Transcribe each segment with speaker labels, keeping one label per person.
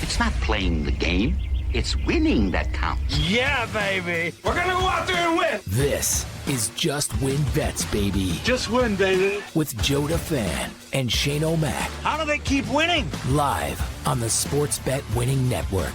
Speaker 1: It's not playing the game. It's winning that counts.
Speaker 2: Yeah, baby. We're going to go out there and win.
Speaker 3: This is Just Win Bets, baby.
Speaker 2: Just win, baby.
Speaker 3: With Joe DeFan and Shane O'Mac.
Speaker 2: How do they keep winning?
Speaker 3: Live on the Sports Bet Winning Network.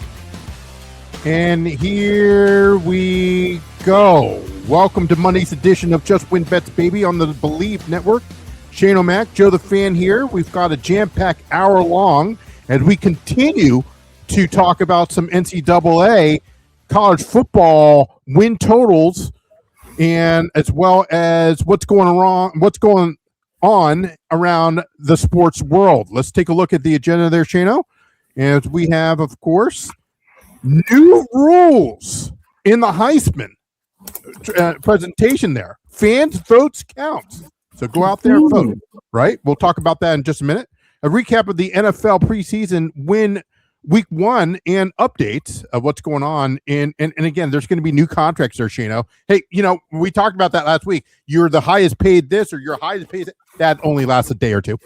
Speaker 4: And here we go. Welcome to Monday's edition of Just Win Bets, baby, on the Believe Network. Shane O'Mac, Joe DeFan here. We've got a jam-packed hour long, and we continue to talk about some NCAA college football win totals, and as well as what's going on around the sports world. Let's take a look at the agenda there, Shano. As we have, of course, new rules in the Heisman presentation there. Fans' votes count. So go out there and vote, right? We'll talk about that in just a minute. A recap of the NFL preseason win week one and updates of what's going on. And again, there's going to be new contracts there, Shano. Hey, we talked about that last week. You're the highest paid this or you're highest paid that only lasts a day or two.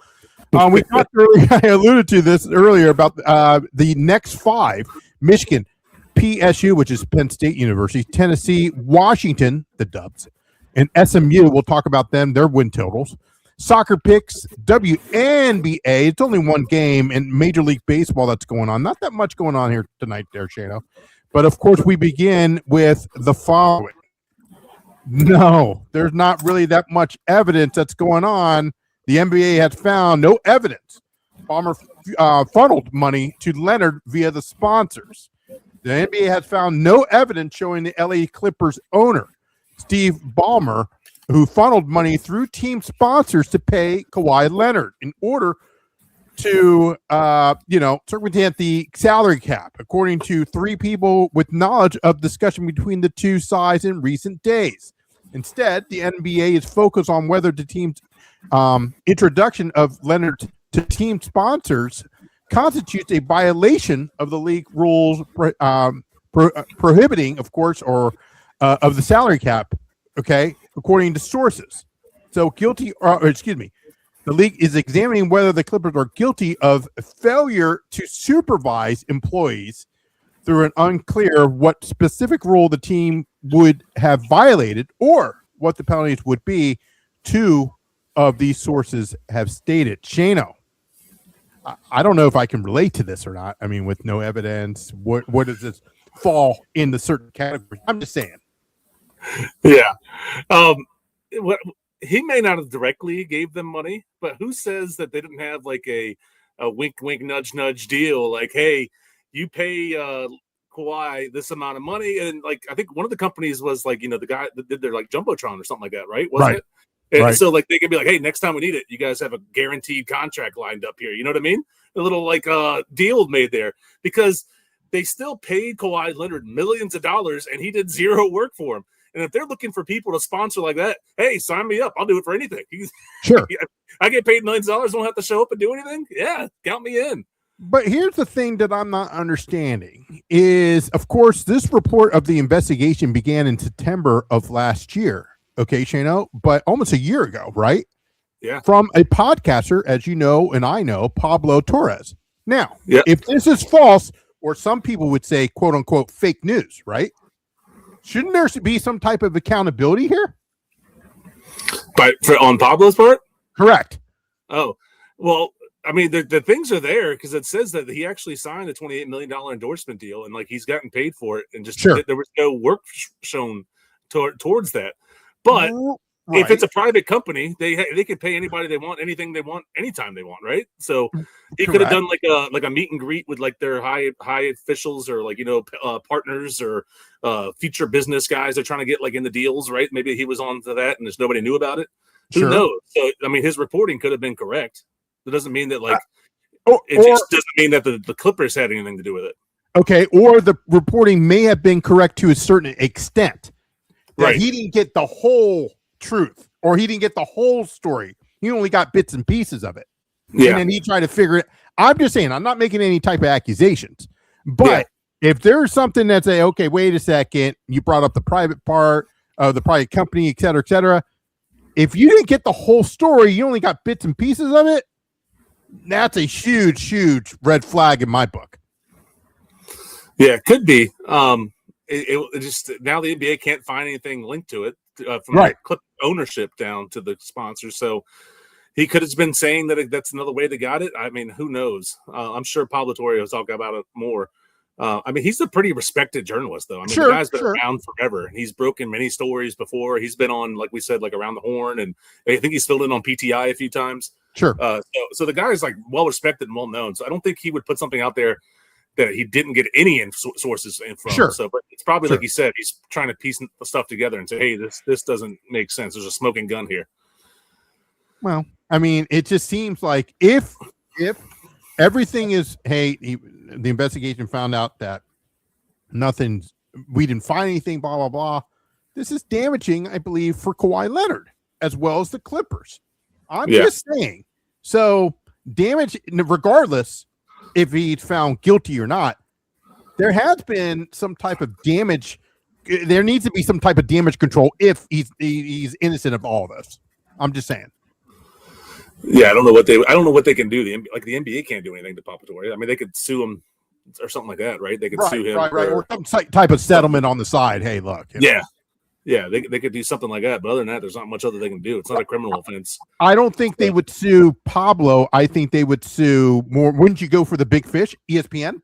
Speaker 4: We talked earlier, I alluded to this earlier about the next five: Michigan, PSU, which is Penn State University, Tennessee, Washington, the Dubs, and SMU. We'll talk about them, their win totals. Soccer picks, WNBA. It's only one game in Major League Baseball that's going on. Not that much going on here tonight there, Shano. But, of course, we begin with the following. No, there's not really that much evidence that's going on. The NBA has found no evidence. Ballmer funneled money to Leonard via the sponsors. The NBA has found no evidence showing the LA Clippers owner, Steve Ballmer, who funneled money through team sponsors to pay Kawhi Leonard in order to, circumvent the salary cap, according to three people with knowledge of discussion between the two sides in recent days. Instead, the NBA is focused on whether the team's introduction of Leonard to team sponsors constitutes a violation of the league rules prohibiting, of course, or of the salary cap, okay, according to sources. So the league is examining whether the Clippers are guilty of failure to supervise employees through an unclear what specific rule the team would have violated or what the penalties would be. Two of these sources have stated. Shano, I don't know if I can relate to this or not. I mean, with no evidence, what does this fall in the certain category? I'm just saying.
Speaker 5: Yeah. He may not have directly gave them money, but who says that they didn't have like a wink, wink, nudge, nudge deal? Like, hey, you pay Kawhi this amount of money. And like, I think one of the companies was like, the guy that did their like Jumbotron or something like that, right? Wasn't it? And
Speaker 4: right.
Speaker 5: So like they could be like, hey, next time we need it, you guys have a guaranteed contract lined up here. You know what I mean? A little like deal made there because they still paid Kawhi Leonard millions of dollars and he did zero work for him. And if they're looking for people to sponsor like that, hey, sign me up. I'll do it for anything.
Speaker 4: Sure.
Speaker 5: I get paid millions of dollars, don't have to show up and do anything. Yeah, count me in.
Speaker 4: But here's the thing that I'm not understanding is, of course, this report of the investigation began in September of last year. Okay, Shano, but almost a year ago, right?
Speaker 5: Yeah.
Speaker 4: From a podcaster, as you know, and I know, Pablo Torres. Now,
Speaker 5: yeah.
Speaker 4: If this is false, or some people would say, quote unquote, fake news, right? Shouldn't there be some type of accountability here?
Speaker 5: But on Pablo's part?
Speaker 4: Correct.
Speaker 5: Oh, well, I mean, the things are there because it says that he actually signed a $28 million endorsement deal and like he's gotten paid for it and just
Speaker 4: sure.
Speaker 5: There was no work shown towards that. But
Speaker 4: right.
Speaker 5: If it's a private company, they can pay anybody they want, anything they want, anytime they want, right? So he could have done like a meet and greet with like their high officials or like partners or future business guys they're trying to get like in the deals, right? Maybe he was on to that and there's nobody knew about it. Who knows? So I mean, his reporting could have been correct. It doesn't mean that just doesn't mean that the Clippers had anything to do with it.
Speaker 4: Okay, or the reporting may have been correct to a certain extent.
Speaker 5: Right.
Speaker 4: He didn't get the whole truth, or he didn't get the whole story. He only got bits and pieces of it.
Speaker 5: Yeah.
Speaker 4: And then he tried to figure it. I'm just saying, I'm not making any type of accusations. But if there's something that's okay, wait a second, you brought up the private part of the private company, et cetera, et cetera. If you didn't get the whole story, you only got bits and pieces of it, that's a huge, huge red flag in my book.
Speaker 5: Yeah, it could be. It just now the NBA can't find anything linked to it from the clip ownership down to the sponsors. So he could have been saying that that's another way they got it. I mean, who knows? I'm sure Pablo Torre will talk about it more. I mean, he's a pretty respected journalist, though. I mean, the guy's been around forever. He's broken many stories before. He's been on, like we said, like Around the Horn, and I think he's filled in on PTI a few times.
Speaker 4: Sure.
Speaker 5: So the guy is like well respected and well known. So I don't think he would put something out there that he didn't get any sources in from.
Speaker 4: Sure.
Speaker 5: So, but it's probably like you said, he's trying to piece the stuff together and say, "Hey, this doesn't make sense. There's a smoking gun here."
Speaker 4: Well, I mean, it just seems like if everything is, hey, the investigation found out that we didn't find anything, blah, blah, blah. This is damaging, I believe, for Kawhi Leonard as well as the Clippers. I'm just saying. So damage, regardless if he's found guilty or not, there has been some type of damage. There needs to be some type of damage control if he's innocent of all of this. I'm just saying.
Speaker 5: Yeah, I don't know what they can do. The NBA can't do anything to Papa Torre. I mean, they could sue him or something like that, right? They could sue him,
Speaker 4: or some type of settlement on the side. Hey, look,
Speaker 5: they could do something like that. But other than that, there's not much other they can do. It's not a criminal offense.
Speaker 4: I don't think they would sue Pablo. I think they would sue more. Wouldn't you go for the big fish, ESPN?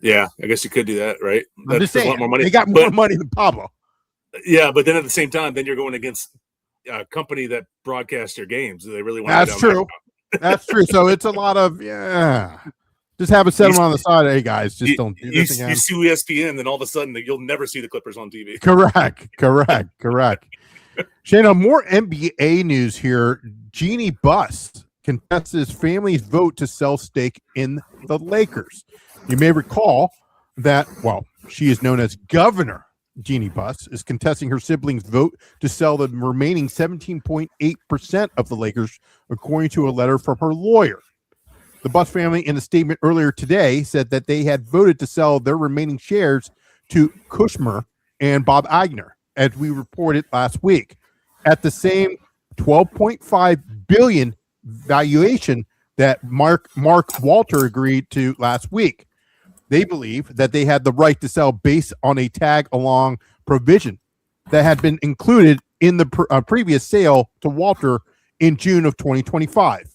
Speaker 5: Yeah, I guess you could do that, right?
Speaker 4: I'm just saying,
Speaker 5: a lot more money.
Speaker 4: They got more money than Pablo.
Speaker 5: Yeah, but then at the same time, then you're going against a company that broadcasts your games. They really want.
Speaker 4: That's true. That's true. So it's a lot of just have a settlement on the side. Hey guys, just don't do this again.
Speaker 5: You sue ESPN, then all of a sudden you'll never see the Clippers on TV.
Speaker 4: Correct. Shana, more NBA news here. Jeanie Buss contests his family's vote to sell stake in the Lakers. You may recall that, she is known as Governor Jeanie Buss, is contesting her siblings' vote to sell the remaining 17.8% of the Lakers, according to a letter from her lawyer. The Buss family, in a statement earlier today, said that they had voted to sell their remaining shares to Kushner and Bob Agner, as we reported last week, at the same $12.5 billion valuation that Mark Walter agreed to last week. They believe that they had the right to sell based on a tag-along provision that had been included in the previous sale to Walter in June of 2025.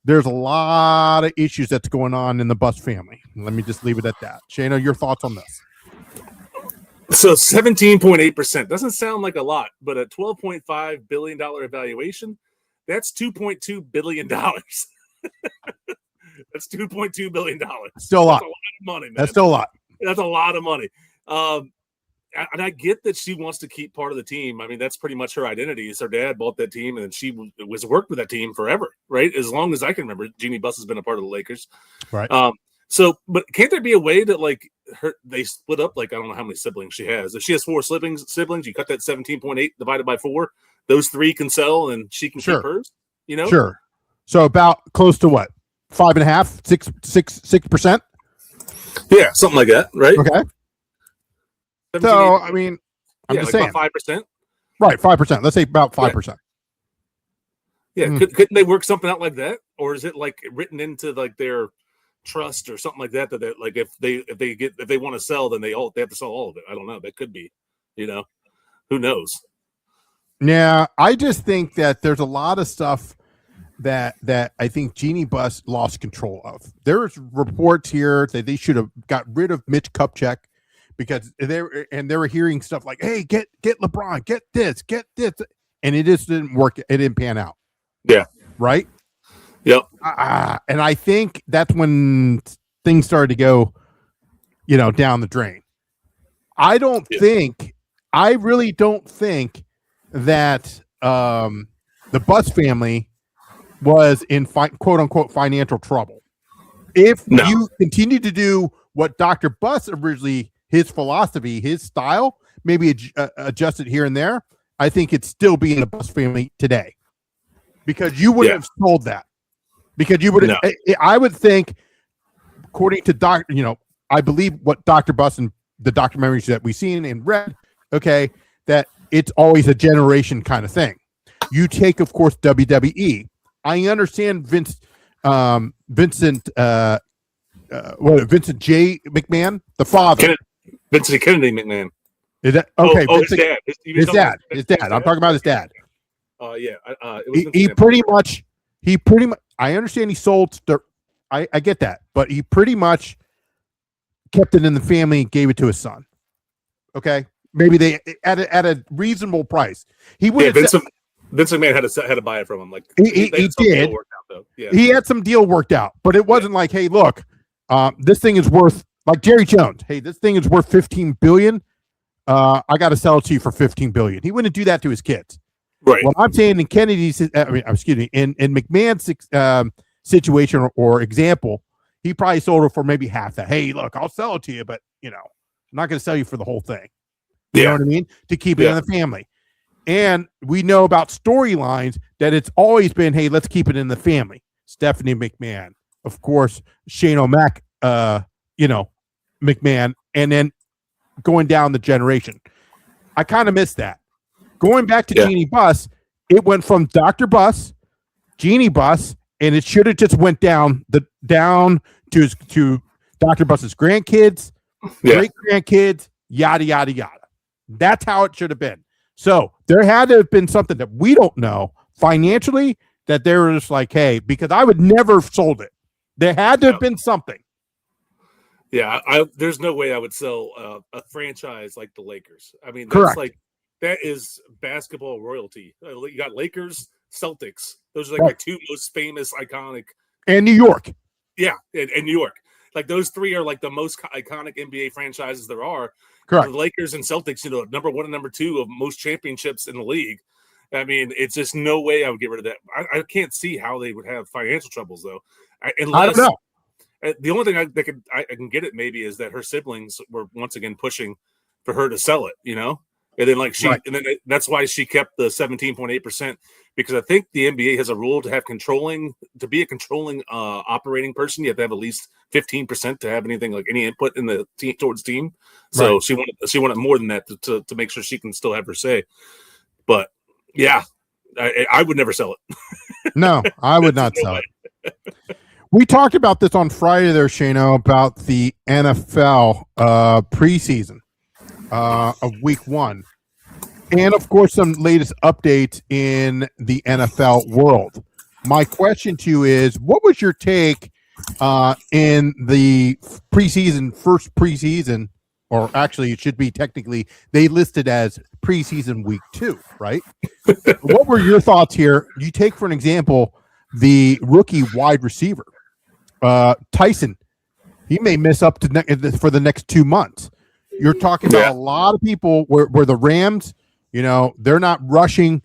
Speaker 4: There's a lot of issues that's going on in the Buss family. Let me just leave it at that. Shana, your thoughts on this?
Speaker 5: So 17.8% doesn't sound like a lot, but a $12.5 billion valuation, that's $2.2 billion. That's $2.2 billion.
Speaker 4: Still a lot.
Speaker 5: That's a lot of money, man.
Speaker 4: That's still a lot.
Speaker 5: That's a lot of money. And I get that she wants to keep part of the team. I mean, that's pretty much her identity. Her dad bought that team, and she was worked with that team forever, right? As long as I can remember, Jeanie Buss has been a part of the Lakers.
Speaker 4: Right.
Speaker 5: But can't there be a way that they split up? I don't know how many siblings she has. If she has 4 siblings, you cut that 17.8 divided by 4. Those 3 can sell, and she can keep hers. You know.
Speaker 4: Sure. So about close to what? 5.5%, 6%.
Speaker 5: Yeah, something like that, right?
Speaker 4: Okay. So I mean, I'm just saying
Speaker 5: 5%.
Speaker 4: Right, 5%. Let's say about 5%.
Speaker 5: Yeah, couldn't they work something out like that, or is it written into their trust or something like that? That if they want to sell, then they have to sell all of it. I don't know. That could be, who knows? Yeah, I just think that there's a lot of stuff that I think Jeanie Buss lost control of. There's reports here that they should have got rid of Mitch Kupchak because they were hearing stuff like, "Hey, get LeBron, get this," and it just didn't work. It didn't pan out. Yeah.
Speaker 4: Right.
Speaker 5: Yep.
Speaker 4: And I think that's when things started to go, down the drain. I really don't think that the Buss family was in quote unquote financial trouble. If you continue to do what Dr. Buss originally, his philosophy, his style, maybe adjust it here and there, I think it'd still be in the Buss family today, because you wouldn't have sold that, because you would. I would think, according to I believe what Dr. Buss and the documentaries that we've seen and read, that it's always a generation kind of thing. You take, of course, WWE. I understand Vincent Vincent J. McMahon, the father.
Speaker 5: Vincent Kennedy McMahon.
Speaker 4: Is that okay?
Speaker 5: His dad.
Speaker 4: His dad. I'm talking about his dad.
Speaker 5: Yeah.
Speaker 4: He pretty much. I understand he sold. I get that, but he pretty much kept it in the family and gave it to his son. Okay, maybe they at a reasonable price. He would.
Speaker 5: Yeah, Vince McMahon had to buy it from him. Like
Speaker 4: he did.
Speaker 5: Worked out, though. Yeah.
Speaker 4: He had some deal worked out, but it wasn't like, hey, look, this thing is worth, like Jerry Jones. Hey, this thing is worth $15 billion. I got to sell it to you for $15 billion. He wouldn't do that to his kids.
Speaker 5: Right.
Speaker 4: What I'm saying in Kennedy's, in McMahon's situation or example, he probably sold it for maybe half that. Hey, look, I'll sell it to you, but I'm not going to sell you for the whole thing. You know what I mean? To keep it in the family. And we know about storylines that it's always been, hey, let's keep it in the family. Stephanie McMahon, of course, Shane O'Mac, McMahon, and then going down the generation. I kind of missed that. Going back to Jeanie Buss, it went from Dr. Buss, Jeanie Buss, and it should have just went down to Dr. Buss's grandkids, great grandkids, yada yada yada. That's how it should have been. So there had to have been something that we don't know financially that they were just like, hey, because I would never have sold it. There had to have been something.
Speaker 5: Yeah, there's no way I would sell a franchise like the Lakers. I mean, that is basketball royalty. You got Lakers, Celtics. Those are like my two most famous, iconic.
Speaker 4: And New York.
Speaker 5: Yeah, and New York. Like those three are like the most iconic NBA franchises there are.
Speaker 4: Correct.
Speaker 5: The Lakers and Celtics, number one and number two of most championships in the league. I mean, it's just no way I would get rid of that. I can't see how they would have financial troubles though.
Speaker 4: I don't know.
Speaker 5: The only thing I can get it maybe is that her siblings were once again pushing for her to sell it, and then that's why she kept the 17.8%, because I think the NBA has a rule to be a controlling operating person. You have to have at least 15% to have anything like any input in the team towards team. So she wanted more than that to make sure she can still have her say. But yeah, I would never sell it.
Speaker 4: No, I would not sell it. We talked about this on Friday there, Shano, about the NFL preseason of week 1. And, of course, some latest updates in the NFL world. My question to you is, what was your take in the first preseason, or actually it should be technically, they listed as preseason week 2, right? What were your thoughts here? You take, for an example, the rookie wide receiver, Tyson. He may miss up for the next 2 months. You're talking about a lot of people where the Rams, they're not rushing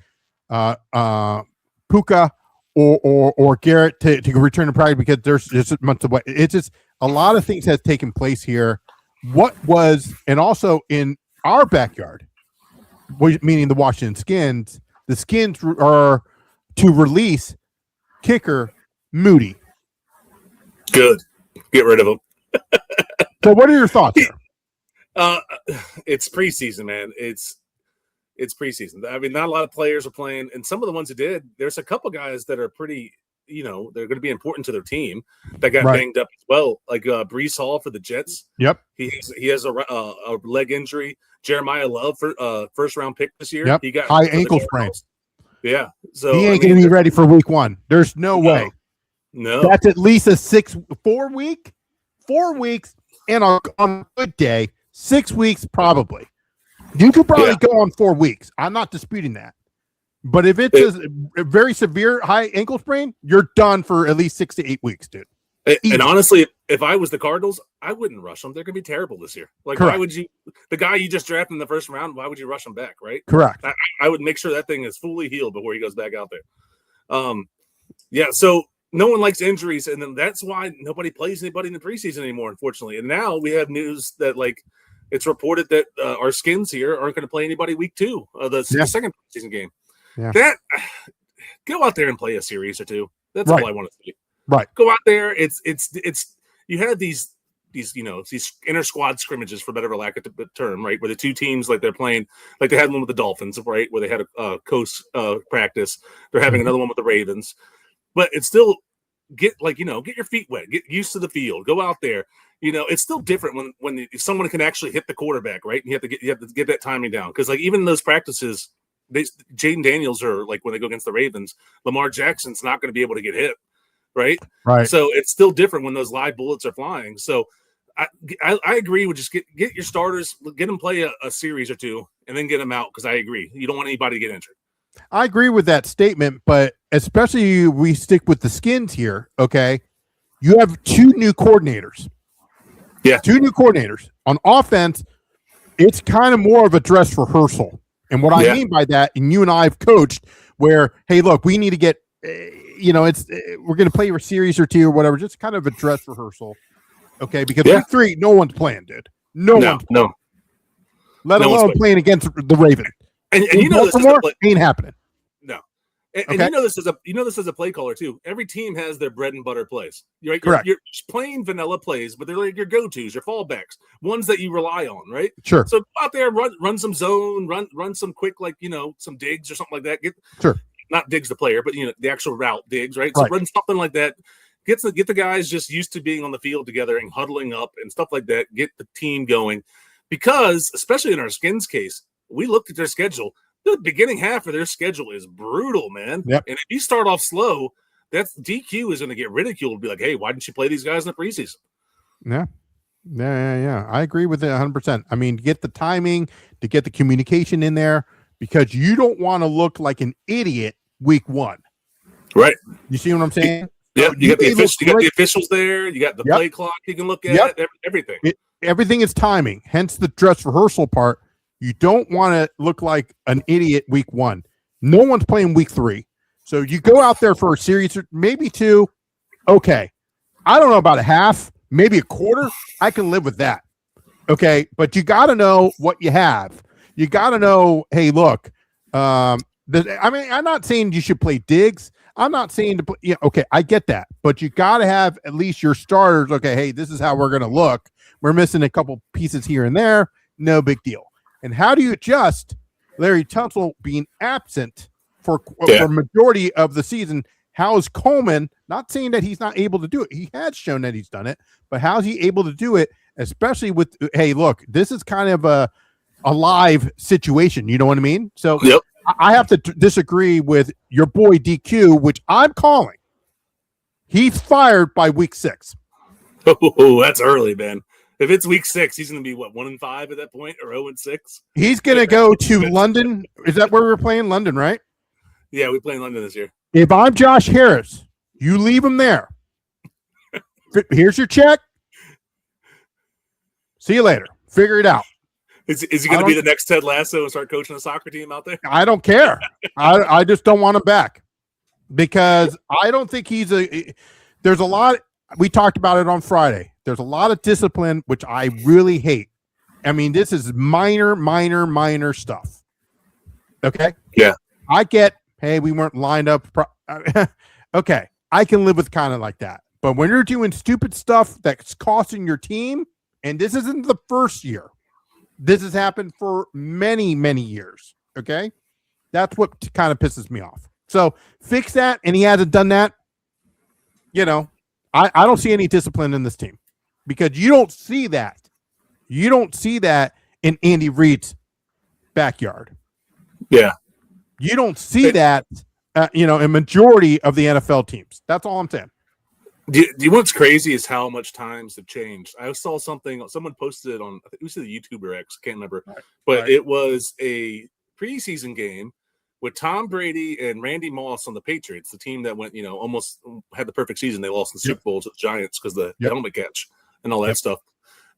Speaker 4: Puka or Garrett to return to practice because there's just months away. It's just a lot of things has taken place here. And also in our backyard, meaning the Washington Skins, the Skins are to release kicker Moody.
Speaker 5: Good. Get rid of him.
Speaker 4: So what are your thoughts here?
Speaker 5: It's preseason, man. It's preseason. I mean, not a lot of players are playing, and some of the ones who did, there's a couple guys that are pretty, they're going to be important to their team that got banged up as well, like Breece Hall for the Jets. Yep. He has a leg injury. Jeremiah Love for first round pick this year.
Speaker 4: Yep.
Speaker 5: He got
Speaker 4: high ankle sprain.
Speaker 5: Yeah. So
Speaker 4: he ain't going to be ready for week 1. There's no way.
Speaker 5: No.
Speaker 4: That's at least a 4 weeks, and on a good day, 6 weeks probably. You could probably go on 4 weeks. I'm not disputing that. But if it's a very severe high ankle sprain, you're done for at least 6 to 8 weeks, dude.
Speaker 5: And honestly, if I was the Cardinals, I wouldn't rush them. They're going to be terrible this year. Like, Why would you – the guy you just drafted in the first round, why would you rush him back, right?
Speaker 4: Correct.
Speaker 5: I would make sure that thing is fully healed before he goes back out there. So no one likes injuries, and then that's why nobody plays anybody in the preseason anymore, unfortunately. And now we have news that, it's reported that our Skins here aren't going to play anybody week 2 of the second preseason game. Yeah. That go out there and play a series or two. That's all I want to see.
Speaker 4: Right.
Speaker 5: Go out there. It's you had these inter squad scrimmages, for better or lack of a term, right? Where the two teams, they're playing, they had one with the Dolphins, right? Where they had a coast practice. They're having another one with the Ravens, but it's still get your feet wet, get used to the field, go out there. It's still different when someone can actually hit the quarterback, right? And you have to get that timing down, because like even in those practices, Jaden Daniels, or like when they go against the Ravens, Lamar Jackson's not going to be able to get hit, right?
Speaker 4: Right.
Speaker 5: So it's still different when those live bullets are flying. So I agree with just get your starters, get them play a series or two, and then get them out, because I agree, you don't want anybody to get injured.
Speaker 4: I agree with that statement, but especially we stick with the Skins here, okay? You have 2 new coordinators.
Speaker 5: Yeah.
Speaker 4: 2 new coordinators. On offense, it's kind of more of a dress rehearsal. And what I mean by that, and you and I have coached, where, hey, look, we need to get, we're going to play a series or 2 or whatever, just kind of a dress rehearsal, okay? Because week 3, no one's playing, dude. No one's playing. Let alone playing against the Ravens.
Speaker 5: And this
Speaker 4: ain't happening.
Speaker 5: No. And this is a play caller too. Every team has their bread and butter plays. Right?
Speaker 4: Correct.
Speaker 5: You're plain vanilla plays, but they're like your go-tos, your fallbacks, ones that you rely on, right?
Speaker 4: Sure.
Speaker 5: So out there, run some zone, run some quick, some digs or something like that.
Speaker 4: Sure.
Speaker 5: Not digs the player, but the actual route digs, right? So run something like that. Get the guys just used to being on the field together and huddling up and stuff like that. Get the team going, because especially in our Skins case, we looked at their schedule. The beginning half of their schedule is brutal, man.
Speaker 4: Yep.
Speaker 5: And if you start off slow, that's DQ is going to get ridiculed. Be like, hey, why didn't you play these guys in the preseason?
Speaker 4: Yeah. I agree with it 100%. I mean, get the timing, to get the communication in there, because you don't want to look like an idiot week 1.
Speaker 5: Right.
Speaker 4: You see what I'm saying?
Speaker 5: Yeah. You got the officials there. You got the play clock you can look at. Everything.
Speaker 4: Everything is timing. Hence the dress rehearsal part. You don't want to look like an idiot week 1. No one's playing week 3. So you go out there for a series, maybe 2. Okay. I don't know about a half, maybe a quarter. I can live with that. Okay. But you got to know what you have. You got to know, hey, look, I'm not saying you should play digs. I'm not saying to play. Yeah, okay. I get that. But you got to have at least your starters. Okay. Hey, this is how we're going to look. We're missing a couple pieces here and there. No big deal. And how do you adjust Larry Tunsil being absent for majority of the season? How is Coleman, not saying that he's not able to do it, he has shown that he's done it, but how is he able to do it, especially with, hey, look, this is kind of a live situation, you know what I mean? So I have to disagree with your boy DQ, which I'm calling. He's fired by week 6.
Speaker 5: Oh, that's early, man. If it's week 6, he's going to be, 1-5 at that point, or 0-6?
Speaker 4: He's going to go to London. Is that where we're playing? London, right?
Speaker 5: Yeah, we play in London this year.
Speaker 4: If I'm Josh Harris, you leave him there. Here's your check. See you later. Figure it out.
Speaker 5: Is he going to be the next Ted Lasso and start coaching a soccer team out there?
Speaker 4: I don't care. I just don't want him back, because I don't think there's a lot. We talked about it on Friday. There's a lot of discipline, which I really hate. I mean, this is minor stuff. Okay?
Speaker 5: Yeah.
Speaker 4: I get, hey, we weren't lined up. Okay. I can live with kind of like that. But when you're doing stupid stuff that's costing your team, and this isn't the first year. This has happened for many, many years. Okay? That's what kind of pisses me off. So fix that, and he hasn't done that. I don't see any discipline in this team, because you don't see that. You don't see that in Andy Reid's backyard.
Speaker 5: Yeah.
Speaker 4: You don't see that, in majority of the NFL teams. That's all I'm saying.
Speaker 5: Do you know what's crazy is how much times have changed? I saw something, someone posted it on, I think it was the YouTuber X, can't remember, but it was a preseason game with Tom Brady and Randy Moss on the Patriots, the team that went, almost had the perfect season. They lost in the Super Bowl to the Giants because the helmet catch and all that stuff.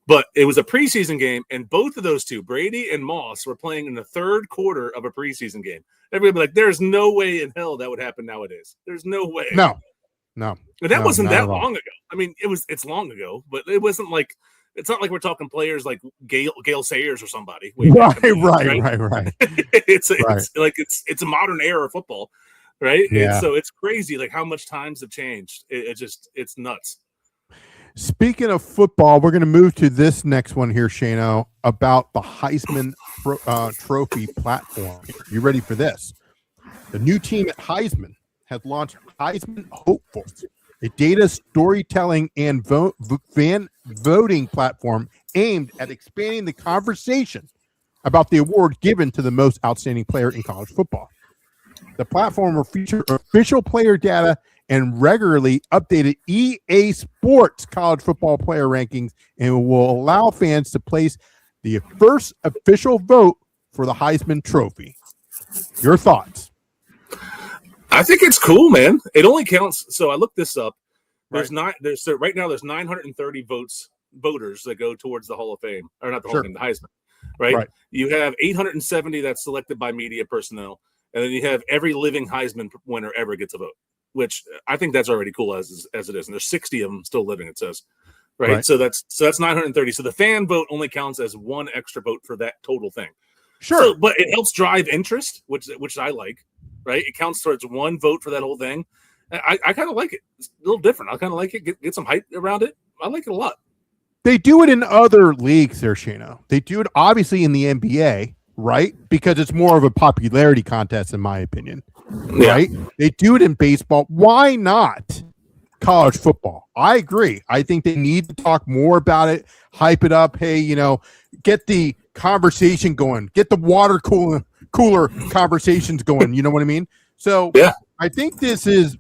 Speaker 5: But it was a preseason game, and both of those two, Brady and Moss, were playing in the third quarter of a preseason game. Everybody like, there's no way in hell that would happen nowadays. There's no way.
Speaker 4: No.
Speaker 5: And that wasn't that long ago. I mean, it's long ago, but it wasn't like, it's not like we're talking players like Gale Sayers or somebody.
Speaker 4: Right.
Speaker 5: It's a modern era of football, right?
Speaker 4: Yeah.
Speaker 5: And so it's crazy, like how much times have changed. It's nuts.
Speaker 4: Speaking of football, we're going to move to this next one here, Shano, about the Heisman Trophy platform. You ready for this? The new team at Heisman has launched Heisman Hopefuls. a data storytelling and fan voting platform aimed at expanding the conversation about the award given to the most outstanding player in college football. The platform will feature official player data and regularly updated EA Sports college football player rankings, and will allow fans to place the first official vote for the Heisman Trophy. Your thoughts?
Speaker 5: I think it's cool, man. It only counts. So I looked this up. There's
Speaker 4: Right.
Speaker 5: right now there's 930 voters that go towards the Hall of Fame, or not the Hall of Fame, the Heisman. Right? You have 870 that's selected by media personnel, and then you have every living Heisman winner ever gets a vote, which I think that's already cool as it is. And there's 60 of them still living, it says. Right? So that's 930. So the fan vote only counts as one extra vote for that total thing.
Speaker 4: Sure.
Speaker 5: So, but it helps drive interest, which I like. Right? It counts towards one vote for that whole thing. I kind of like it. It's a little different. I kind of like it. Get some hype around it. I like it a lot.
Speaker 4: They do it in other leagues there, Shano. They do it obviously in the NBA, right? Because it's more of a popularity contest, in my opinion.
Speaker 5: Yeah.
Speaker 4: Right? They do it in baseball. Why not college football? I agree. I think they need to talk more about it, hype it up. Hey, get the conversation going, get the water cooler conversations going. You know what I mean? So
Speaker 5: yeah.
Speaker 4: I think this is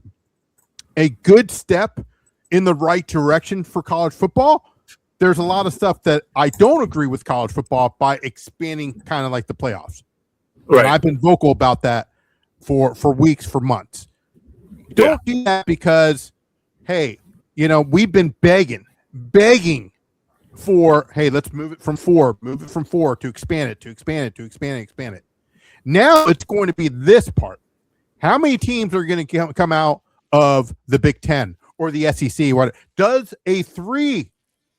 Speaker 4: a good step in the right direction for college football. There's a lot of stuff that I don't agree with college football by expanding kind of like the playoffs.
Speaker 5: Right.
Speaker 4: And I've been vocal about that for weeks, for months. Don't do that because, hey, we've been begging for, hey, let's move it from four to expand it. Now it's going to be this part. How many teams are going to come out of the Big Ten or the SEC? What does a 3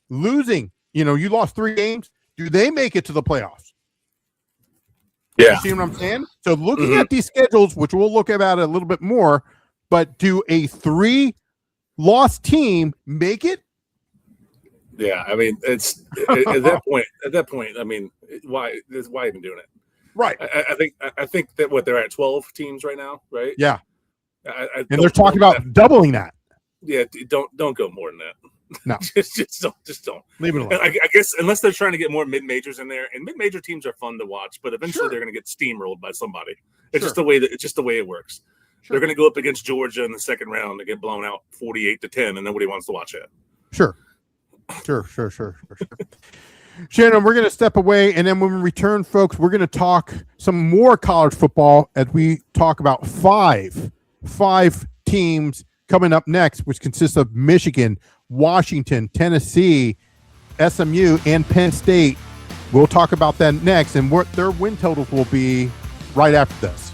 Speaker 4: losing? You lost 3 games. Do they make it to the playoffs?
Speaker 5: Yeah.
Speaker 4: You see what I'm saying? So looking at these schedules, which we'll look at a little bit more, but do a 3-loss team make it?
Speaker 5: Yeah, I mean, it's at that point. I mean, why even doing it?
Speaker 4: Right.
Speaker 5: I think that they're at 12 teams right now, right?
Speaker 4: Yeah.
Speaker 5: And
Speaker 4: they're talking about doubling that.
Speaker 5: Yeah, don't go more than that.
Speaker 4: No,
Speaker 5: just don't.
Speaker 4: Leave it alone.
Speaker 5: I guess unless they're trying to get more mid-majors in there, and mid-major teams are fun to watch, but eventually they're going to get steamrolled by somebody. It's just the way it works. They're going to go up against Georgia in the second round and get blown out 48-10, and nobody wants to watch it.
Speaker 4: Sure. Shannon, we're going to step away, and then when we return, folks, we're going to talk some more college football as we talk about five teams coming up next, which consists of Michigan, Washington, Tennessee, SMU, and Penn State. We'll talk about that next, and what their win totals will be right after this.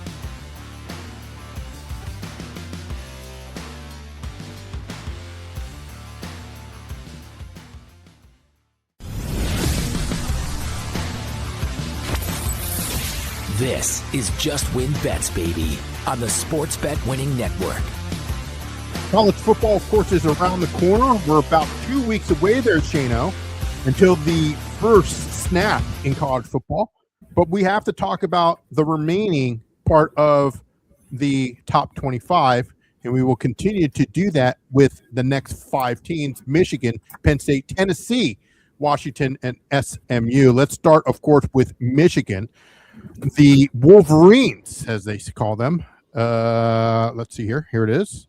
Speaker 3: This is Just Win Bets, baby, on the Sports Bet Winning Network.
Speaker 4: College football, of course, is around the corner. We're about 2 weeks away there, Shano, until the first snap in college football. But we have to talk about the remaining part of the top 25, and we will continue to do that with the next 5 teams: Michigan, Penn State, Tennessee, Washington, and SMU. Let's start, of course, with Michigan. The Wolverines, as they call them. Let's see here. Here it is.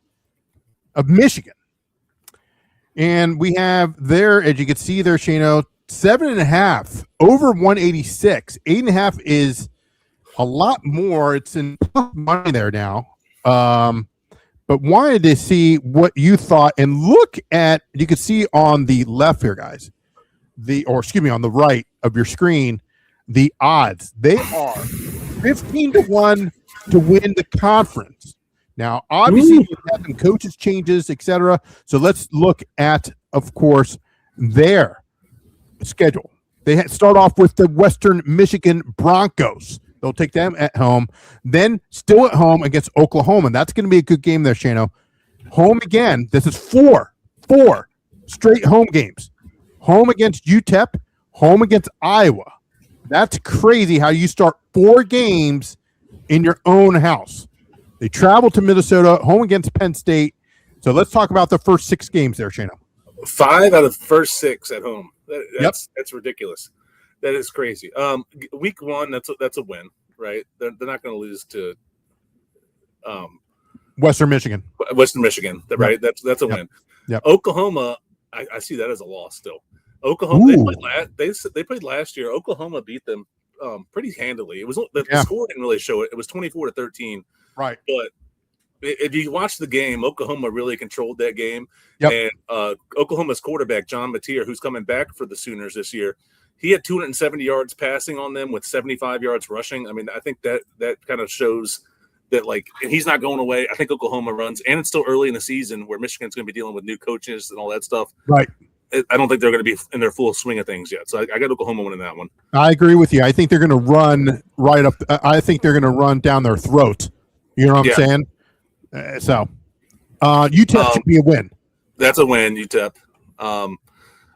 Speaker 4: Of Michigan. And we have there, as you can see there, Shano, 7.5 over 186. 8.5 is a lot more. It's in money there now. But wanted to see what you thought, and look at, you can see on the left here, guys, on the right of your screen, the odds. They are 15-1 to win the conference. Now, obviously, we've had some coaches changes, etc. So let's look at, of course, their schedule. They start off with the Western Michigan Broncos. They'll take them at home. Then still at home against Oklahoma. That's going to be a good game there, Shano. Home again. This is four straight home games. Home against UTEP. Home against Iowa. That's crazy how you start 4 games in your own house. They travel to Minnesota, home against Penn State, So let's talk about the first 6 games there, Shano.
Speaker 5: 5 out of the first 6 at home. That's ridiculous. That is crazy. Week 1, that's a win, right? They're not going to lose to
Speaker 4: Western Michigan,
Speaker 5: right? That's a win.
Speaker 4: Yep.
Speaker 5: Oklahoma, I see that as a loss still. Oklahoma, they played last year. Oklahoma beat them pretty handily. It was the score didn't really show it. It was 24-13.
Speaker 4: Right.
Speaker 5: But if you watch the game, Oklahoma really controlled that game.
Speaker 4: Yep.
Speaker 5: And Oklahoma's quarterback, John Mateer, who's coming back for the Sooners this year, he had 270 yards passing on them with 75 yards rushing. I mean, I think that kind of shows that, like, and he's not going away. I think Oklahoma runs, and it's still early in the season where Michigan's going to be dealing with new coaches and all that stuff.
Speaker 4: Right.
Speaker 5: I don't think they're going to be in their full swing of things yet. So I got Oklahoma winning that one.
Speaker 4: I agree with you. I think they're going to run right up. I think they're going to run down their throat. You know what I'm saying? UTEP should be a win.
Speaker 5: That's a win, UTEP.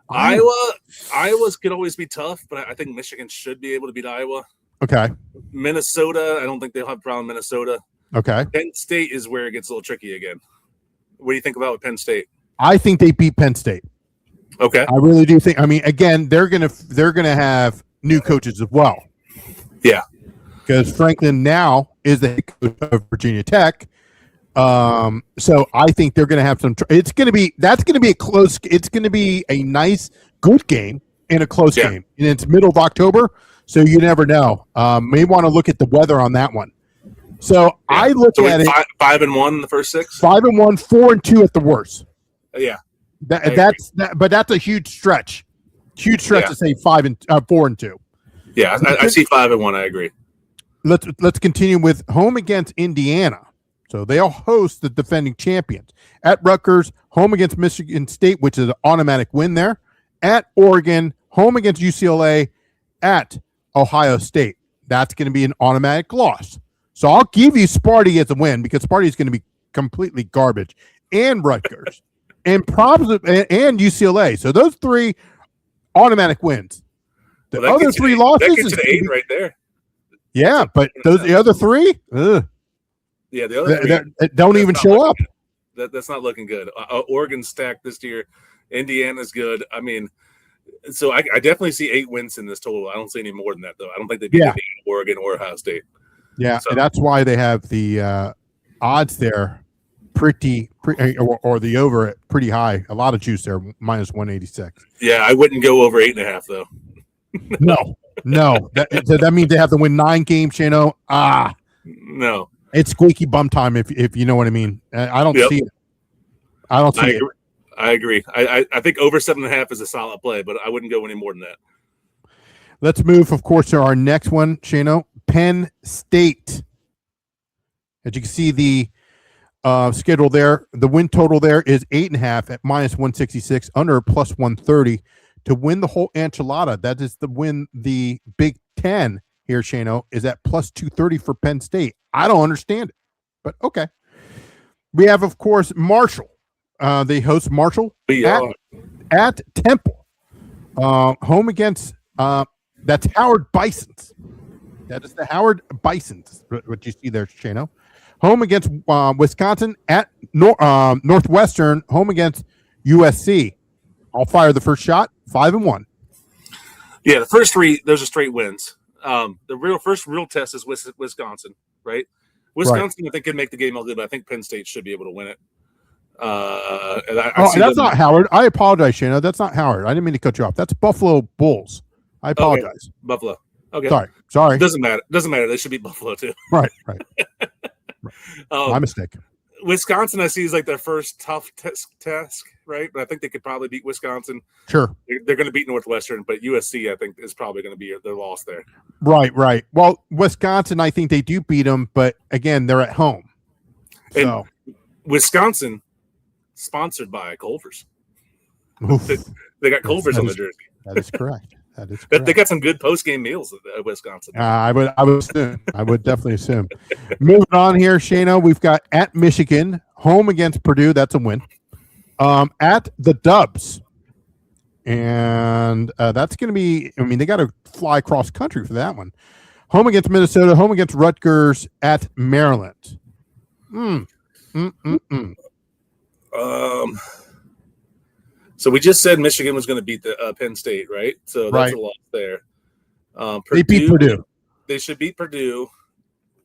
Speaker 5: Iowa's could always be tough, but I think Michigan should be able to beat Iowa.
Speaker 4: Okay.
Speaker 5: Minnesota, I don't think they'll have a problem in Minnesota.
Speaker 4: Okay.
Speaker 5: Penn State is where it gets a little tricky again. What do you think about with Penn State?
Speaker 4: I think they beat Penn State.
Speaker 5: Okay.
Speaker 4: I really do think. I mean, again, they're gonna have new coaches as well.
Speaker 5: Yeah.
Speaker 4: Because Franklin now is the head coach of Virginia Tech. So I think they're going to have some. That's going to be a close. It's going to be a nice, good game and a close game, and it's middle of October, so you never know. May want to look at the weather on that one. So I look at it
Speaker 5: 5-1 in the first 6.
Speaker 4: 5-1, 4-2 at the worst.
Speaker 5: Yeah,
Speaker 4: but that's a huge stretch. Huge stretch to say 4-2.
Speaker 5: Yeah, I see 5-1. I agree.
Speaker 4: Let's continue with home against Indiana. So they'll host the defending champions. At Rutgers, home against Michigan State, which is an automatic win there. At Oregon, home against UCLA. At Ohio State, that's going to be an automatic loss. So I'll give you Sparty as a win because Sparty is going to be completely garbage. And Rutgers, and UCLA. So those 3 automatic wins. The other 3 losses
Speaker 5: that gets to 8 right there.
Speaker 4: Yeah, but the other 3,
Speaker 5: yeah, the other 3
Speaker 4: don't even show up.
Speaker 5: That's not looking good. Oregon's stacked this year. Indiana's good. I mean, so I definitely see 8 wins in this total. I don't see any more than that, though. I don't think they beat Oregon or Ohio State.
Speaker 4: Yeah, so that's why they have the odds there pretty or the over at pretty high. A lot of juice there, minus 186.
Speaker 5: Yeah, I wouldn't go over 8.5 though. No. That means they have to win 9 games, Shano. No.
Speaker 4: It's squeaky bum time if you know what I mean. I don't see it. I don't see it.
Speaker 5: I agree. I think over 7.5 is a solid play, but I wouldn't go any more than that.
Speaker 4: Let's move, of course, to our next one, Shano. Penn State. As you can see, the schedule there, the win total there is 8.5 at minus 166, under plus 130 to win the whole enchilada. That is the win. The Big Ten here, Shano, is at plus 230 for Penn State. I don't understand it, but okay. We have, of course, Marshall. They host Marshall at Temple. Home against that's Howard Bisons. That is the Howard Bisons. What you see there, Shano. Home against Wisconsin at Northwestern. Home against USC. I'll fire the first shot. 5-1.
Speaker 5: Yeah, the first 3 those are straight wins. The first real test is Wisconsin, right? Wisconsin, I think, can make the game ugly, but I think Penn State should be able to win it.
Speaker 4: That's not Howard. I apologize, Shano. That's not Howard. I didn't mean to cut you off. That's Buffalo Bulls. I apologize.
Speaker 5: Okay. Buffalo. Okay.
Speaker 4: Sorry.
Speaker 5: Doesn't matter. They should beat Buffalo too.
Speaker 4: Right. My mistake.
Speaker 5: Wisconsin, I see, is like their first tough task, right? But I think they could probably beat Wisconsin.
Speaker 4: Sure.
Speaker 5: They're going to beat Northwestern, but USC, I think, is probably going to be their loss there.
Speaker 4: Right. Well, Wisconsin, I think they do beat them, but again, they're at home. So
Speaker 5: and Wisconsin, sponsored by Culver's. They got Culver's on the jersey.
Speaker 4: That is correct.
Speaker 5: They got some good post-game meals at Wisconsin.
Speaker 4: I would assume. I would definitely assume. Moving on here, Shano, we've got at Michigan, home against Purdue. That's a win. At the Dubs. And that's going to be, I mean, they got to fly cross country for that one. Home against Minnesota, home against Rutgers, at Maryland.
Speaker 5: So we just said Michigan was going to beat the Penn State, right? So that's a loss there.
Speaker 4: They beat Purdue.
Speaker 5: They should beat Purdue.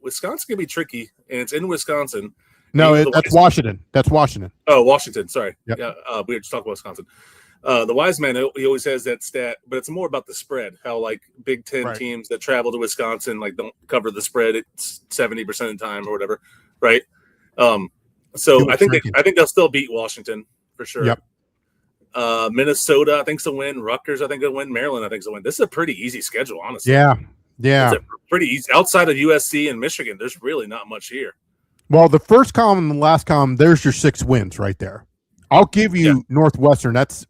Speaker 5: Wisconsin can be tricky, and it's in Wisconsin.
Speaker 4: No, that's Washington. That's Washington.
Speaker 5: Oh, Washington. Sorry.
Speaker 4: Yep.
Speaker 5: Yeah, we were just talking about Wisconsin. The wise man, he always has that stat, but it's more about the spread. How like Big Ten teams that travel to Wisconsin like don't cover the spread. It's 70% of the time or whatever, right? So I think they'll still beat Washington for sure.
Speaker 4: Yep.
Speaker 5: Minnesota, I think, is a win. Rutgers, I think, will win. Maryland, I think, is a win. This is a pretty easy schedule, honestly.
Speaker 4: Yeah.
Speaker 5: It's pretty easy. Outside of USC and Michigan, there's really not much here.
Speaker 4: Well, the first column and the last column, there's your 6 wins right there. I'll give you Northwestern. That's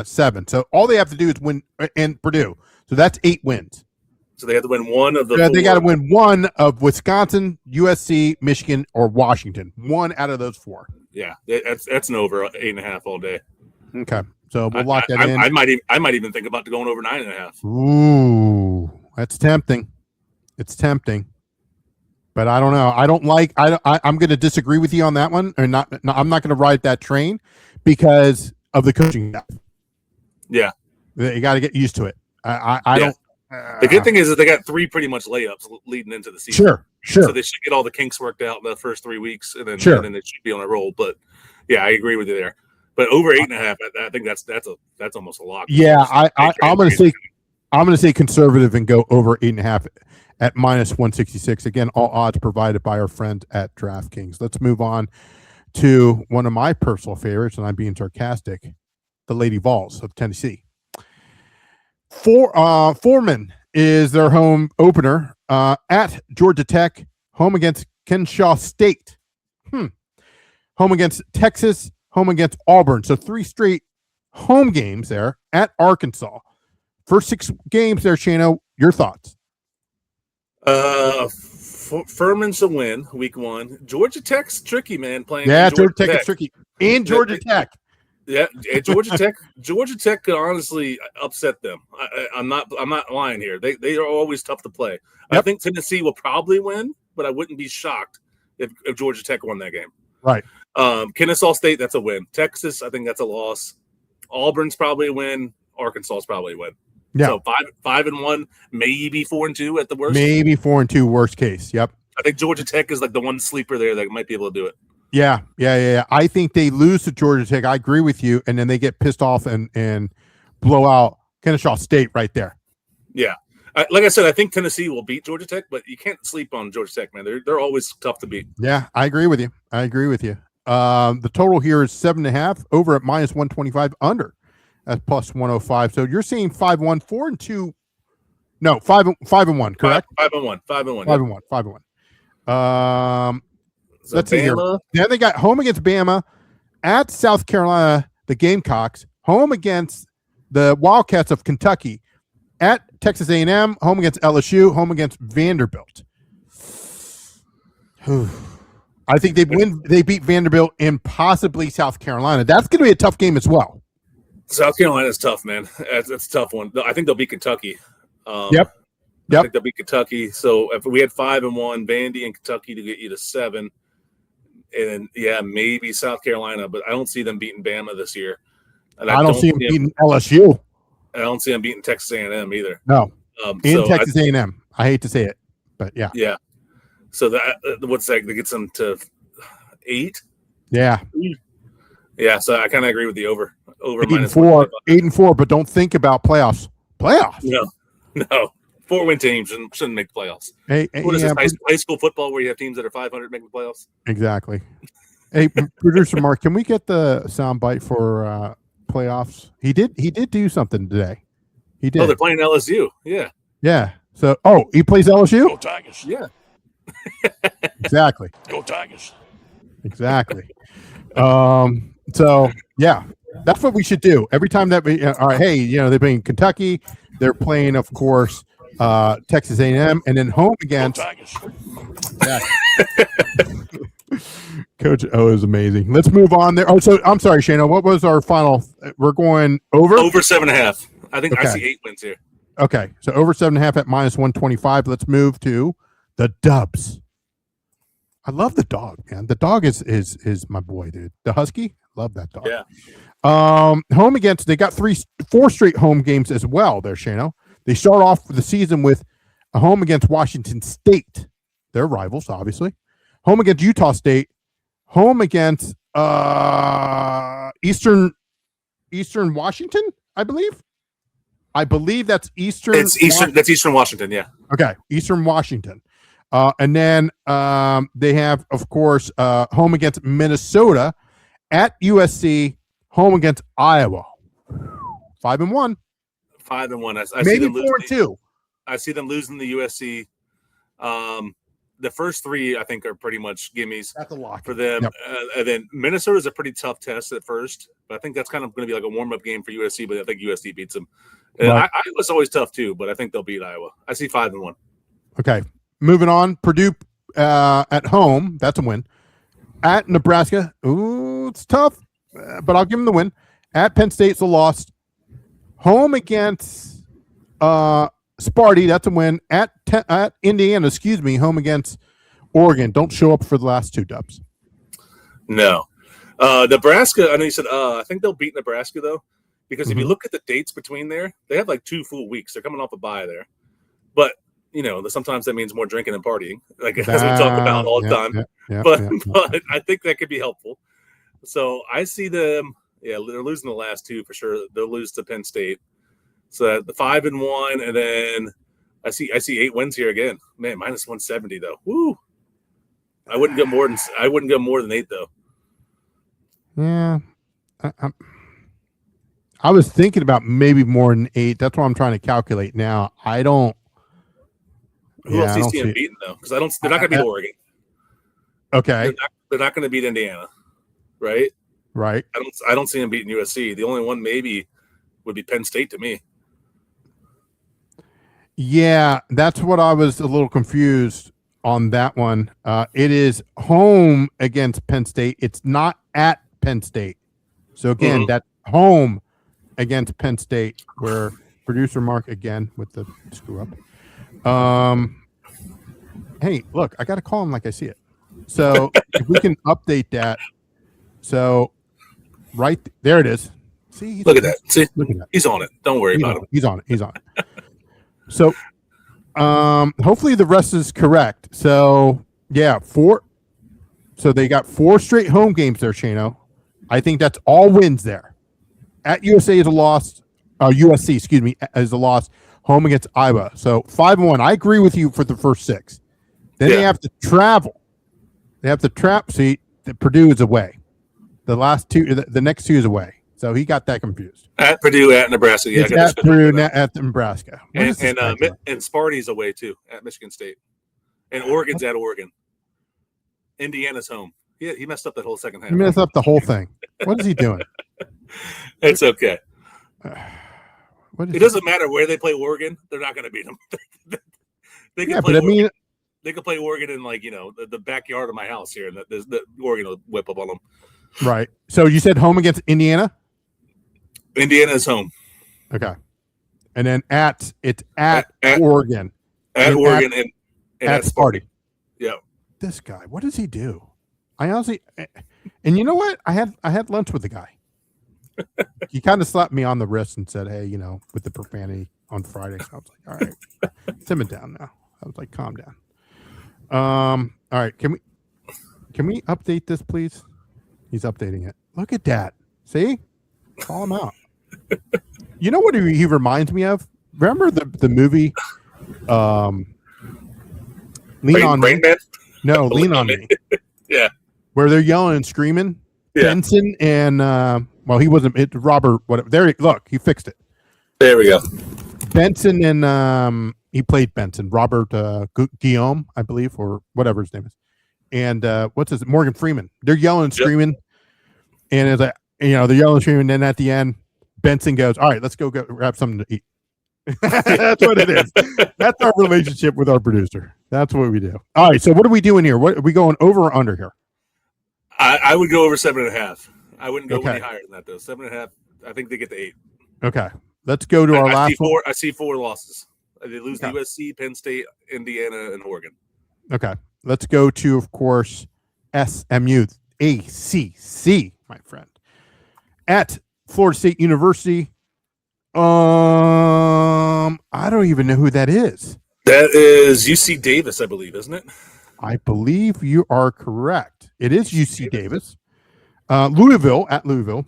Speaker 4: 7. So all they have to do is win, and Purdue. So that's 8 wins.
Speaker 5: So they have to win one of the.
Speaker 4: They got to win one of Wisconsin, USC, Michigan, or Washington. One out of those 4.
Speaker 5: Yeah, that's an over 8.5 all day.
Speaker 4: Okay, so we'll lock that in.
Speaker 5: I might even think about going over 9.5.
Speaker 4: Ooh, that's tempting. It's tempting. But I don't know. I'm going to disagree with you on that one, or not. No, I'm not going to ride that train because of the coaching staff.
Speaker 5: Yeah,
Speaker 4: you got to get used to it. I don't.
Speaker 5: The good thing is that they got 3 pretty much layups leading into the season.
Speaker 4: Sure.
Speaker 5: So they should get all the kinks worked out in the first 3 weeks, and then they should be on a roll. But yeah, I agree with you there. But over 8.5, I think that's almost a lock.
Speaker 4: Yeah, I'm going to say conservative and go over 8.5. At -166. Again, all odds provided by our friends at DraftKings. Let's move on to one of my personal favorites, and I'm being sarcastic, the Lady Vols of Tennessee. Foreman is their home opener at Georgia Tech, home against Kennesaw State, home against Texas, home against Auburn. So 3 straight home games there at Arkansas. First 6 games there, Shano, your thoughts?
Speaker 5: Furman's a win, week 1. Georgia Tech's tricky, man. Playing.
Speaker 4: Yeah, Georgia Tech is tricky. And Georgia Tech.
Speaker 5: Yeah, Georgia Tech. Georgia Tech could honestly upset them. I'm not lying here. They are always tough to play. Yep. I think Tennessee will probably win, but I wouldn't be shocked if Georgia Tech won that game.
Speaker 4: Right.
Speaker 5: Kennesaw State, that's a win. Texas, I think that's a loss. Auburn's probably a win. Arkansas's probably a win. Yeah. So 5-1, maybe 4-2 at the worst.
Speaker 4: Maybe 4-2 worst case. Yep.
Speaker 5: I think Georgia Tech is like the one sleeper there that might be able to do it.
Speaker 4: Yeah. I think they lose to Georgia Tech. I agree with you, and then they get pissed off and blow out Kennesaw State right there.
Speaker 5: Yeah. Like I said, I think Tennessee will beat Georgia Tech, but you can't sleep on Georgia Tech, man. They're always tough to beat.
Speaker 4: Yeah, I agree with you. The total here is 7.5, over at -125, under at +105. So you're seeing 5-1, 4-2. No, 5-1, correct?
Speaker 5: 5-1.
Speaker 4: 5-1.
Speaker 5: So
Speaker 4: let's see here. Then they got home against Bama, at South Carolina, the Gamecocks, home against the Wildcats of Kentucky, at Texas A&M, home against LSU, home against Vanderbilt. I think they beat Vanderbilt and possibly South Carolina. That's going to be a tough game as well.
Speaker 5: South Carolina's tough, man. That's a tough one. I think they'll beat Kentucky.
Speaker 4: Yep.
Speaker 5: I think they'll beat Kentucky. So if we had 5-1, Vandy and Kentucky to get you to 7, and maybe South Carolina, but I don't see them beating Bama this year. And
Speaker 4: I don't see them beating LSU.
Speaker 5: I don't see them beating Texas A&M either.
Speaker 4: No, Texas A&M. I hate to say it, but yeah.
Speaker 5: Yeah. So that gets them to 8.
Speaker 4: Yeah.
Speaker 5: Yeah. So I kind of agree with the over
Speaker 4: 8-4, but don't think about playoffs.
Speaker 5: No. 4-win teams shouldn't make the playoffs. What is this, high school football where you have teams that are 500 making the playoffs?
Speaker 4: Exactly. Hey, producer Mark, can we get the sound bite for playoffs? He did do something today. He did.
Speaker 5: Oh, they're playing LSU. Yeah.
Speaker 4: Yeah. So, he plays LSU?
Speaker 2: Go Tigers.
Speaker 5: Yeah.
Speaker 4: Exactly.
Speaker 2: Go Tigers.
Speaker 4: Exactly. So, yeah, that's what we should do. Every time that we, all right, hey, they're playing Kentucky. They're playing, of course, Texas A&M, and then home against. Yeah. Coach O is amazing. Let's move on there. Oh, so I'm sorry, Shana. What was our final? We're going over?
Speaker 5: Over 7.5. I think I see 8 wins here.
Speaker 4: Okay, so over 7.5 at -125. Let's move to the Dubs. I love the dog, man. The dog is my boy, dude. The husky, love that dog.
Speaker 5: Yeah.
Speaker 4: Home against, they got 4 straight home games as well. There, Shano. They start off the season with a home against Washington State. They're rivals, obviously. Home against Utah State. Home against Eastern Washington, I believe. I believe that's Eastern.
Speaker 5: It's Eastern. That's Eastern Washington. Yeah.
Speaker 4: Okay, Eastern Washington. And then they have, of course, home against Minnesota, at USC, home against Iowa. 5-1.
Speaker 5: 5-1. I
Speaker 4: Maybe
Speaker 5: see them
Speaker 4: 4-2.
Speaker 5: I see them losing the USC. The first 3, I think, are pretty much gimmies.
Speaker 4: That's a lock
Speaker 5: for them.
Speaker 4: Yep.
Speaker 5: And then Minnesota's a pretty tough test at first, but I think that's kind of going to be like a warm-up game for USC, but I think USC beats them. And
Speaker 4: Right.
Speaker 5: Iowa's always tough too, but I think they'll beat Iowa. I see 5-1.
Speaker 4: Okay, moving on. Purdue at home. That's a win. At Nebraska. Ooh, it's tough, but I'll give them the win. At Penn State, it's a loss. Home against Sparty. That's a win. At Indiana, home against Oregon. Don't show up for the last 2 dubs.
Speaker 5: No. Nebraska, I know you said, I think they'll beat Nebraska, though, because if you look at the dates between there, they have like 2 full weeks. They're coming off a bye there. But, sometimes that means more drinking and partying, like as we talk about all the time. But I think that could be helpful. So I see them, they're losing the last 2 for sure. They'll lose to Penn State. So the 5-1, and then I see 8 wins here again. Man, minus 170 though. Woo! I wouldn't go more than 8 though.
Speaker 4: Yeah, I was thinking about maybe more than 8. That's what I'm trying to calculate now. I don't.
Speaker 5: Who else do you see them beating though? Because they're not going to beat Oregon.
Speaker 4: Okay,
Speaker 5: they're not going to beat Indiana, right?
Speaker 4: Right.
Speaker 5: I don't see them beating USC. The only one maybe would be Penn State to me.
Speaker 4: Yeah, that's what I was a little confused on that one. It is home against Penn State. It's not at Penn State. So again, that's home against Penn State, where producer Mark again with the screw up. Hey, look, I got to call him like I see it. So if we can update that. So right there it is. See,
Speaker 5: look at that. See,
Speaker 4: look at that.
Speaker 5: He's on it. Don't worry about him.
Speaker 4: He's on it. So, hopefully the rest is correct. So, yeah, 4. So they got 4 straight home games there, Shano. I think that's all wins there. At USA is a loss. USC, is a loss. Home against Iowa. So 5-1. I agree with you for the first 6. Then they have to travel. They have to see, Purdue is away. The last 2, the next 2 is away. So he got that confused.
Speaker 5: At Purdue, at Nebraska. Yeah,
Speaker 4: at Purdue, at Nebraska.
Speaker 5: And Sparty's away too, at Michigan State. And Oregon's at Oregon. Indiana's home. Yeah, he messed up that whole second half.
Speaker 4: He messed up the whole thing. What is he doing?
Speaker 5: It's okay. It doesn't matter where they play Oregon. They're not going to beat them. They can play Oregon in the backyard of my house here, and the Oregon will whip up on them.
Speaker 4: Right. So you said home against Indiana?
Speaker 5: Indiana is home.
Speaker 4: Okay. And then it's at Oregon.
Speaker 5: At Oregon and at Sparty. Yeah.
Speaker 4: This guy, what does he do? I honestly, and you know what? I had lunch with the guy. He kind of slapped me on the wrist and said, "Hey, with the profanity on Friday." So I was like, "All right, simmer down now." I was like, "Calm down." All right, can we update this, please? He's updating it. Look at that. See? Call him out. You know what he reminds me of? Remember the movie Lean on Me? No, Lean on Me.
Speaker 5: Yeah.
Speaker 4: Where they're yelling and screaming. Yeah. Benson and he wasn't Robert, whatever. There, look, he fixed it.
Speaker 5: There we go.
Speaker 4: Benson and he played Benson, Robert Guillaume, I believe, or whatever his name is. And Morgan Freeman. They're yelling and screaming. And it's like, they're yelling and screaming. And then at the end, Benson goes, "All right, let's go grab something to eat." That's what it is. That's our relationship with our producer. That's what we do. All right. So what are we doing here? What are we going over or under here?
Speaker 5: I would go over 7.5. I wouldn't go any higher than that though. 7.5. I think they get to 8.
Speaker 4: Okay. Let's go to our last
Speaker 5: I see 4 losses. They lose to USC, Penn State, Indiana, and Oregon.
Speaker 4: Okay. let's go to, of course, SMU, ACC, my friend, at Florida State University. I don't even know who that is.
Speaker 5: That is UC Davis, I believe, isn't it?
Speaker 4: I believe you are correct. It is UC Davis. Louisville, at Louisville.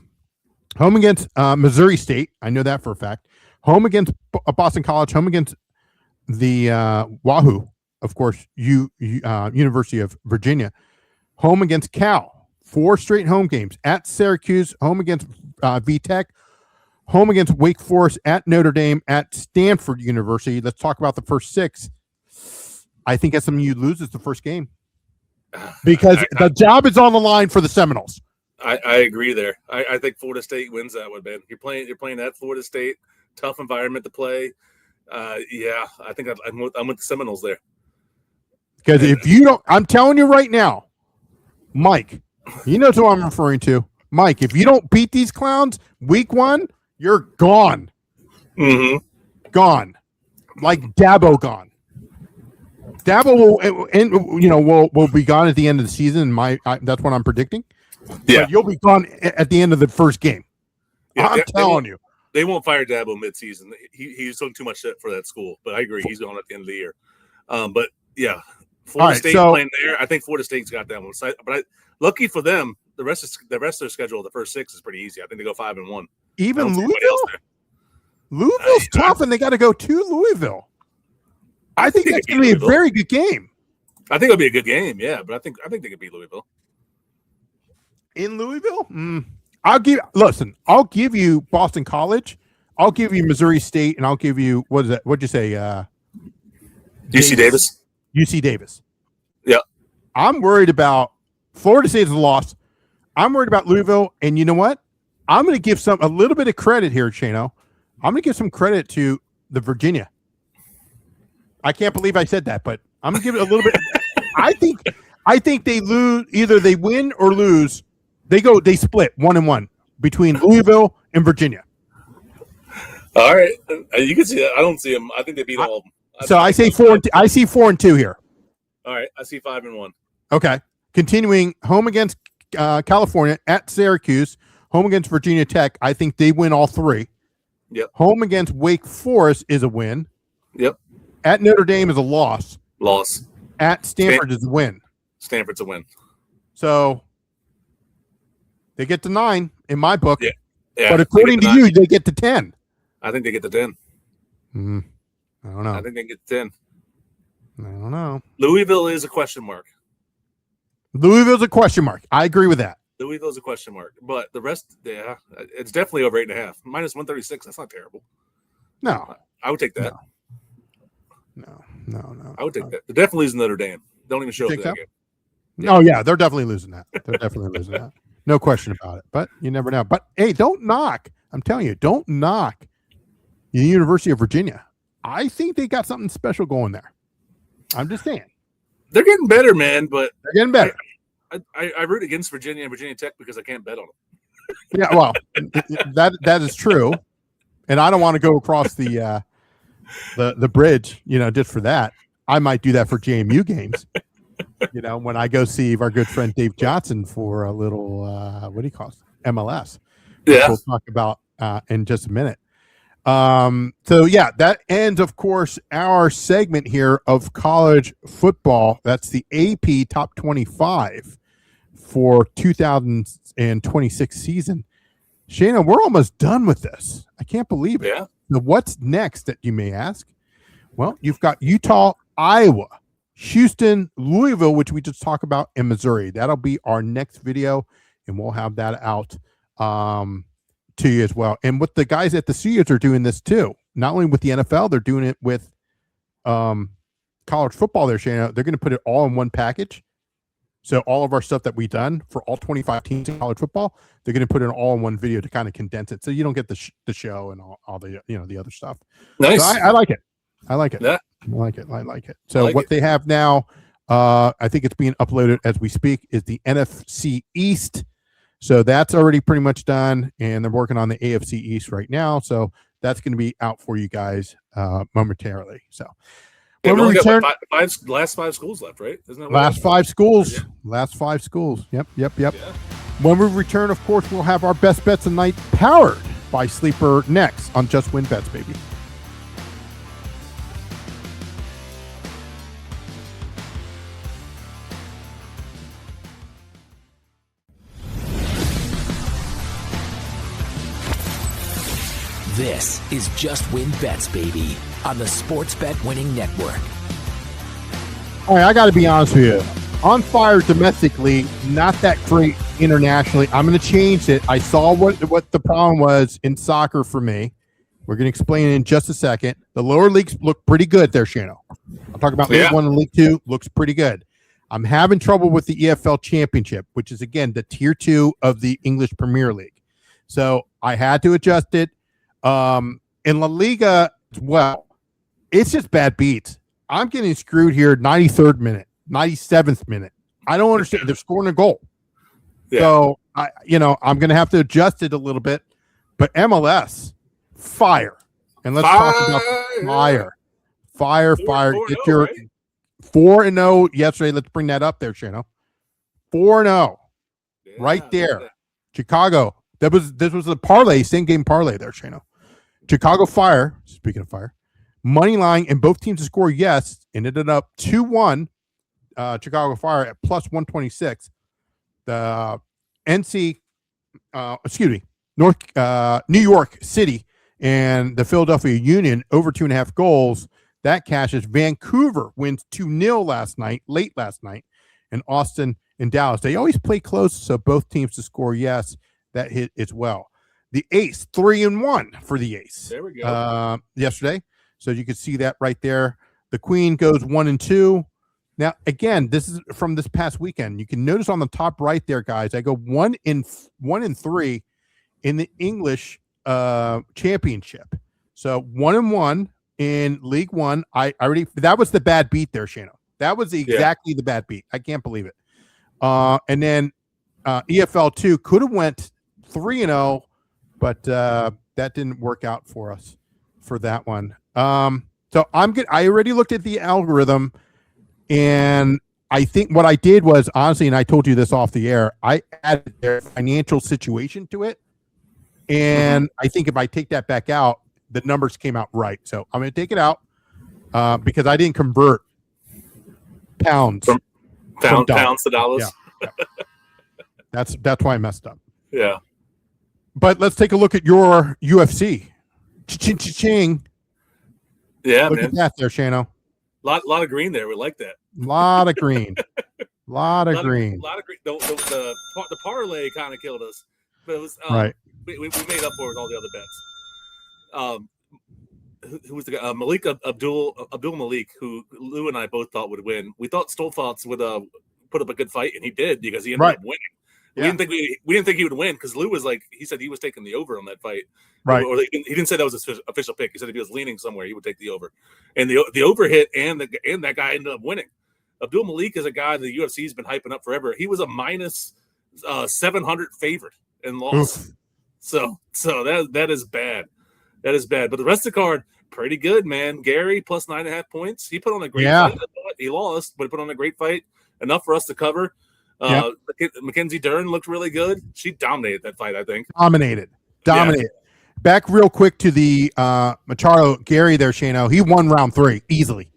Speaker 4: Home against Missouri State. I know that for a fact. Home against Boston College. Home against the Wahoo, of course, University of Virginia. Home against Cal. 4 straight home games. At Syracuse. Home against VTech. Home against Wake Forest. At Notre Dame. At Stanford University. Let's talk about the first 6. I think SMU loses the first game because the job is on the line for the Seminoles.
Speaker 5: I agree there. I think Florida State wins that one, man. You're playing at Florida State, tough environment to play. Yeah, I think I'm with the Seminoles there.
Speaker 4: Because if you don't, I'm telling you right now, Mike, you know who I'm referring to. Mike, if you don't beat these clowns week 1, you're gone.
Speaker 5: Mm-hmm.
Speaker 4: Gone. Like Dabo gone. Dabo will be gone at the end of the season. That's what I'm predicting.
Speaker 5: Yeah,
Speaker 4: but you'll be gone at the end of the first game.
Speaker 5: Yeah,
Speaker 4: I'm telling you,
Speaker 5: they won't fire Dabo midseason. He's doing too much shit for that school. But I agree, he's gone at the end of the year. But yeah, Florida State playing there. I think Florida State's got that one. But lucky for them, the rest of their schedule, the first 6 is pretty easy. I think they go 5-1.
Speaker 4: Even Louisville's tough, and they got to go to Louisville. I think that's going to be a very good game.
Speaker 5: I think it'll be a good game, yeah. But I think they could beat Louisville.
Speaker 4: In Louisville? I'll give you Boston College. I'll give you Missouri State, and I'll give you, what is that? What'd you say?
Speaker 5: UC Davis.
Speaker 4: UC Davis.
Speaker 5: Yeah.
Speaker 4: I'm worried about Florida State is a loss. I'm worried about Louisville, and you know what? I'm going to give a little bit of credit here, Chano. I'm going to give some credit to the Virginia. I can't believe I said that, but I'm going to give it a little bit. I think they lose. Either they win or lose. They split 1-1 between Louisville and Virginia.
Speaker 5: All right, you can see that. I don't see them. I think they beat all of them.
Speaker 4: So I say 4. I see 4-2 here.
Speaker 5: All right, I see 5-1.
Speaker 4: Okay, continuing home against California, at Syracuse, home against Virginia Tech. I think they win all 3.
Speaker 5: Yep.
Speaker 4: Home against Wake Forest is a win.
Speaker 5: Yep.
Speaker 4: At Notre Dame is a loss.
Speaker 5: Loss.
Speaker 4: At Stanford is a win.
Speaker 5: Stanford's a win.
Speaker 4: So they get to 9 in my book.
Speaker 5: Yeah.
Speaker 4: But according to you, they get to 10.
Speaker 5: I think they get to 10.
Speaker 4: I don't know.
Speaker 5: I think they get to 10.
Speaker 4: I don't know.
Speaker 5: Louisville is a question mark.
Speaker 4: Louisville's a question mark. I agree with that.
Speaker 5: Louisville's a question mark. But the rest, yeah, it's definitely over 8.5. Minus 136. That's not terrible.
Speaker 4: No.
Speaker 5: I would take that.
Speaker 4: No.
Speaker 5: I would take that. They're definitely losing Notre Dame. Don't even show up for that game.
Speaker 4: Yeah. Oh, yeah. They're definitely losing that. No question about it. But you never know. But, hey, don't knock. I'm telling you, don't knock the University of Virginia. I think they got something special going there. I'm just saying.
Speaker 5: They're getting better, man, but
Speaker 4: they're getting better.
Speaker 5: I root against Virginia and Virginia Tech because I can't bet on them.
Speaker 4: Yeah, well, that is true. And I don't want to go across the bridge, just for that. I might do that for JMU games. When I go see our good friend Dave Johnson for a little what do you call it? MLS.
Speaker 5: Yeah.
Speaker 4: We'll talk about in just a minute. So yeah, that ends, of course, our segment here of college football. That's the AP Top 25 for 2026 season. Shayna, we're almost done with this. I can't believe it.
Speaker 5: Yeah.
Speaker 4: Now, what's next that you may ask? Well, you've got Utah, Iowa, Houston, Louisville, which we just talked about, and Missouri. That'll be our next video, and we'll have that out to you as well. And what the guys at the studios are doing this too. Not only with the NFL, they're doing it with college football there, Shayna. They're going to put it all in one package. So all of our stuff that we've done for all 25 teams in college football, they're going to put it all in one video to kind of condense it, so you don't get the show and all the the other stuff.
Speaker 5: Nice.
Speaker 4: So I like it. I like it.
Speaker 5: Yeah.
Speaker 4: I like it. So what they have now, I think it's being uploaded as we speak, is the NFC East. So that's already pretty much done, and they're working on the AFC East right now. So that's going to be out for you guys momentarily. So
Speaker 5: Yeah,
Speaker 4: When
Speaker 5: we
Speaker 4: we
Speaker 5: only got
Speaker 4: return,
Speaker 5: last five schools left, right? Isn't that
Speaker 4: last
Speaker 5: right?
Speaker 4: five schools.
Speaker 5: Yeah.
Speaker 4: Last five schools. Yep.
Speaker 5: Yeah.
Speaker 4: When we return, of course, we'll have our best bets of the night powered by Sleeper next on Just Win Bets, baby.
Speaker 3: This is Just Win Bets, baby, on the Sports Bet Winning Network.
Speaker 4: All right, I got to be honest with you. On fire domestically, not that great internationally. I'm going to change it. I saw what the problem was in soccer for me. We're going to explain it in just a second. The lower leagues look pretty good there, Shano. I'm talking about League 1 and League 2. Looks pretty good. I'm having trouble with the EFL Championship, which is, again, the Tier 2 of the English Premier League. So I had to adjust it. In La Liga as well, it's just bad beats. I'm getting screwed here 93rd minute, 97th minute. I don't understand. They're scoring a goal. Yeah. So, I'm going to have to adjust it a little bit. But MLS, fire. And let's talk about fire. Fire. Get your 4-0 yesterday. Let's bring that up there, Shano. 4-0. Right there. Yeah. Chicago. This was a parlay, same game parlay there, Shano. Chicago Fire, speaking of fire, money line and both teams to score yes, and ended up 2-1. Chicago Fire at plus 126. The New York City and the Philadelphia Union over 2.5 goals. That cashes. Vancouver wins 2-0 late last night, and Austin and Dallas. They always play close, so both teams to score yes. That hit as well. The Ace, 3-1 for the Ace.
Speaker 5: There we go.
Speaker 4: Yesterday. So you can see that right there. The Queen goes 1-2. Now, again, this is from this past weekend. You can notice on the top right there, guys, I go 1-3 in the English championship. So 1-1 in League 1. That was the bad beat there, Shano. That was exactly the bad beat. I can't believe it. And then EFL 2 could have went 3-0, but that didn't work out for us for that one. So I'm good. I already looked at the algorithm, and I think what I did was, honestly, and I told you this off the air, I added their financial situation to it. And I think if I take that back out, the numbers came out right. So I'm going to take it out because I didn't convert pounds
Speaker 5: from pounds to dollars.
Speaker 4: Yeah. That's why I messed up.
Speaker 5: Yeah.
Speaker 4: But let's take a look at your UFC. Ching.
Speaker 5: Yeah,
Speaker 4: look
Speaker 5: man.
Speaker 4: At that there, Shano.
Speaker 5: Lot of green there. We like that.
Speaker 4: Lot of green. lot of green.
Speaker 5: The parlay kind of killed us, but it was
Speaker 4: right.
Speaker 5: We made up for it with all the other bets. Who was the guy? Malik Abdul Malik, who Lou and I both thought would win. We thought Stoltz would put up a good fight, and he did because he ended up winning. Yeah. We didn't think he would win because Lou was like, he said he was taking the over on that fight.
Speaker 4: Right.
Speaker 5: Or he didn't say that was his official pick. He said if he was leaning somewhere, he would take the over. And the over hit, and that guy ended up winning. Abdul Malik is a guy the UFC has been hyping up forever. He was a minus 700 favorite and lost. Oof. So that is bad. That is bad. But the rest of the card, pretty good, man. Gary plus 9.5 points. He put on a great fight. He lost, but he put on a great fight. Enough for us to cover. Mackenzie Dern looked really good. She dominated that fight, I think. Dominated.
Speaker 4: Yeah. Back real quick to the Machado Gary there, Shano. He won round 3 easily.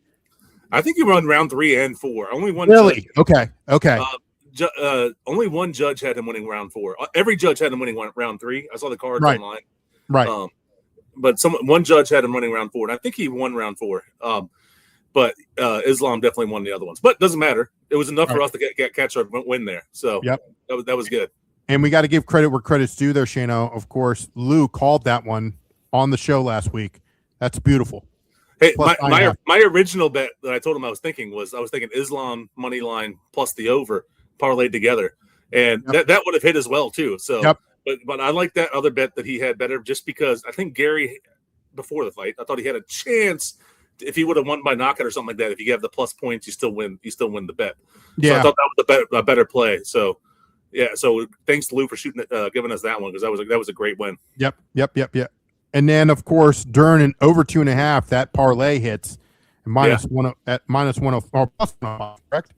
Speaker 5: I think he won round 3 and 4. Only one.
Speaker 4: Really?
Speaker 5: Judge,
Speaker 4: okay.
Speaker 5: Only one judge had him winning round 4. Every judge had him winning round 3. I saw the cards online.
Speaker 4: Right.
Speaker 5: But one judge had him winning round 4, and I think he won round 4. But Islam definitely won the other ones. But it doesn't matter. It was enough for us to catch our win there. So that was good.
Speaker 4: And we got to give credit where credit's due there, Shano. Of course, Lou called that one on the show last week. That's beautiful.
Speaker 5: Hey, my original bet that I told him I was thinking Islam money line plus the over parlayed together, and that would have hit as well too. So, but I like that other bet that he had better just because I think Gary before the fight I thought he had a chance. If he would have won by knockout or something like that, if you have the plus points, you still win. You still win the bet. So I thought that was a better play. So, So thanks to Lou for giving us that one because that was a great win. Yep.
Speaker 4: And then of course Dern and over 2.5. That parlay hits, and minus one at minus 105, plus 105, correct?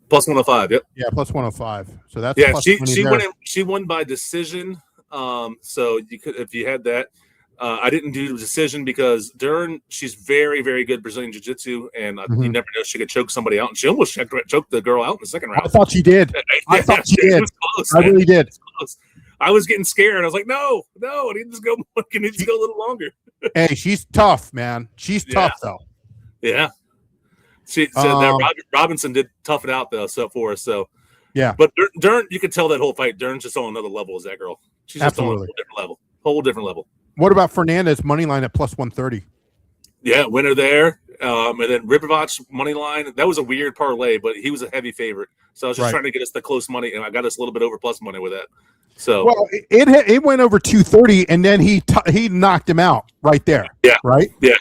Speaker 5: Plus 105. Yep.
Speaker 4: Yeah, plus 105. So that's
Speaker 5: Yeah.
Speaker 4: plus
Speaker 5: She
Speaker 4: 20 there.
Speaker 5: she won by decision. So you could, if you had that. I didn't do the decision because Dern, she's very, very good Brazilian Jiu-Jitsu, and you never know, she could choke somebody out. And she almost choked the girl out in the second round.
Speaker 4: I thought she did. I thought she did.
Speaker 5: It was close,
Speaker 4: I really did.
Speaker 5: Close. I was getting scared. I was like, no, I need to go. Can you just go a little longer?
Speaker 4: Hey, she's tough, man. She's tough though.
Speaker 5: Yeah. She said that Robinson did tough it out though, so for us. So
Speaker 4: yeah.
Speaker 5: But Dern, you could tell that whole fight. Dern's just on another level as that girl. She's just on a whole different level. Whole different level.
Speaker 4: What about Fernandez money line at plus 130?
Speaker 5: Yeah, winner there. And then Ribovic money line. That was a weird parlay, but he was a heavy favorite. So I was just trying to get us the close money, and I got us a little bit over plus money with that. So
Speaker 4: well, it went over 230, and then he knocked him out right there.
Speaker 5: Yeah,
Speaker 4: right.
Speaker 5: Yeah,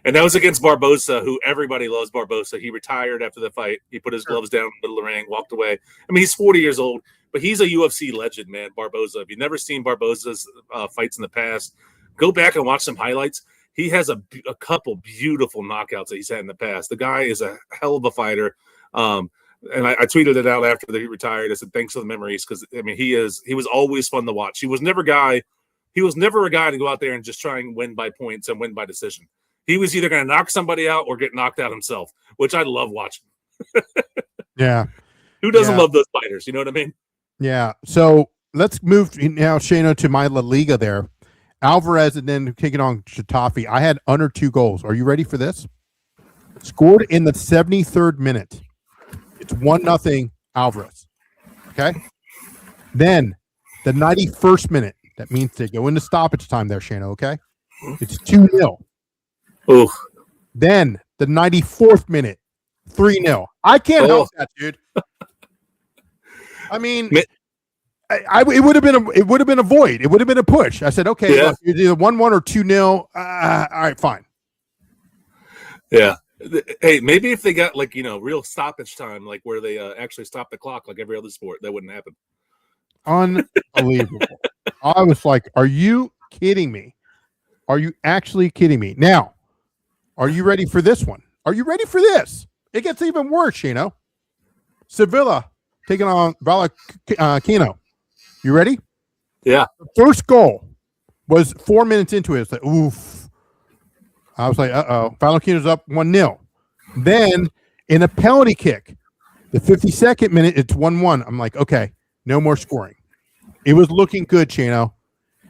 Speaker 5: and that was against Barbosa, who everybody loves. Barbosa. He retired after the fight. He put his gloves down in the middle of the ring, walked away. I mean, he's 40 years old. But he's a UFC legend, man, Barbosa. If you've never seen Barbosa's fights in the past, go back and watch some highlights. He has a couple beautiful knockouts that he's had in the past. The guy is a hell of a fighter. And I tweeted it out after he retired. I said, thanks for the memories, because, I mean, he was always fun to watch. He was never a guy to go out there and just try and win by points and win by decision. He was either going to knock somebody out or get knocked out himself, which I love watching.
Speaker 4: Yeah.
Speaker 5: Who doesn't love those fighters? You know what I mean?
Speaker 4: Yeah. So let's move now, Shano, to my La Liga there. Alvarez and then taking on Getafe. I had under 2 goals. Are you ready for this? Scored in the 73rd minute. It's 1-0 Alvarez. Okay. Then the 91st minute. That means they go into stoppage time there, Shano. Okay. It's 2-0.
Speaker 5: Oh.
Speaker 4: Then the 94th minute, 3-0. I can't help that, dude. I mean, it would have been a void. It would have been a push. I said, okay, look, it's either 1-1 or 2-0. All right, fine. Yeah.
Speaker 5: Hey, maybe if they got real stoppage time, like where they actually stop the clock, like every other sport, that wouldn't happen.
Speaker 4: Unbelievable. I was like, are you kidding me? Are you actually kidding me? Now, are you ready for this one? Are you ready for this? It gets even worse, Shano. Sevilla taking on Vallecano. You ready?
Speaker 5: Yeah.
Speaker 4: The first goal was 4 minutes into it. It's like, oof. I was like, uh-oh. Vallecano's up 1-0. Then, in a penalty kick, the 52nd minute, it's 1-1. I'm like, okay, no more scoring. It was looking good, Shano.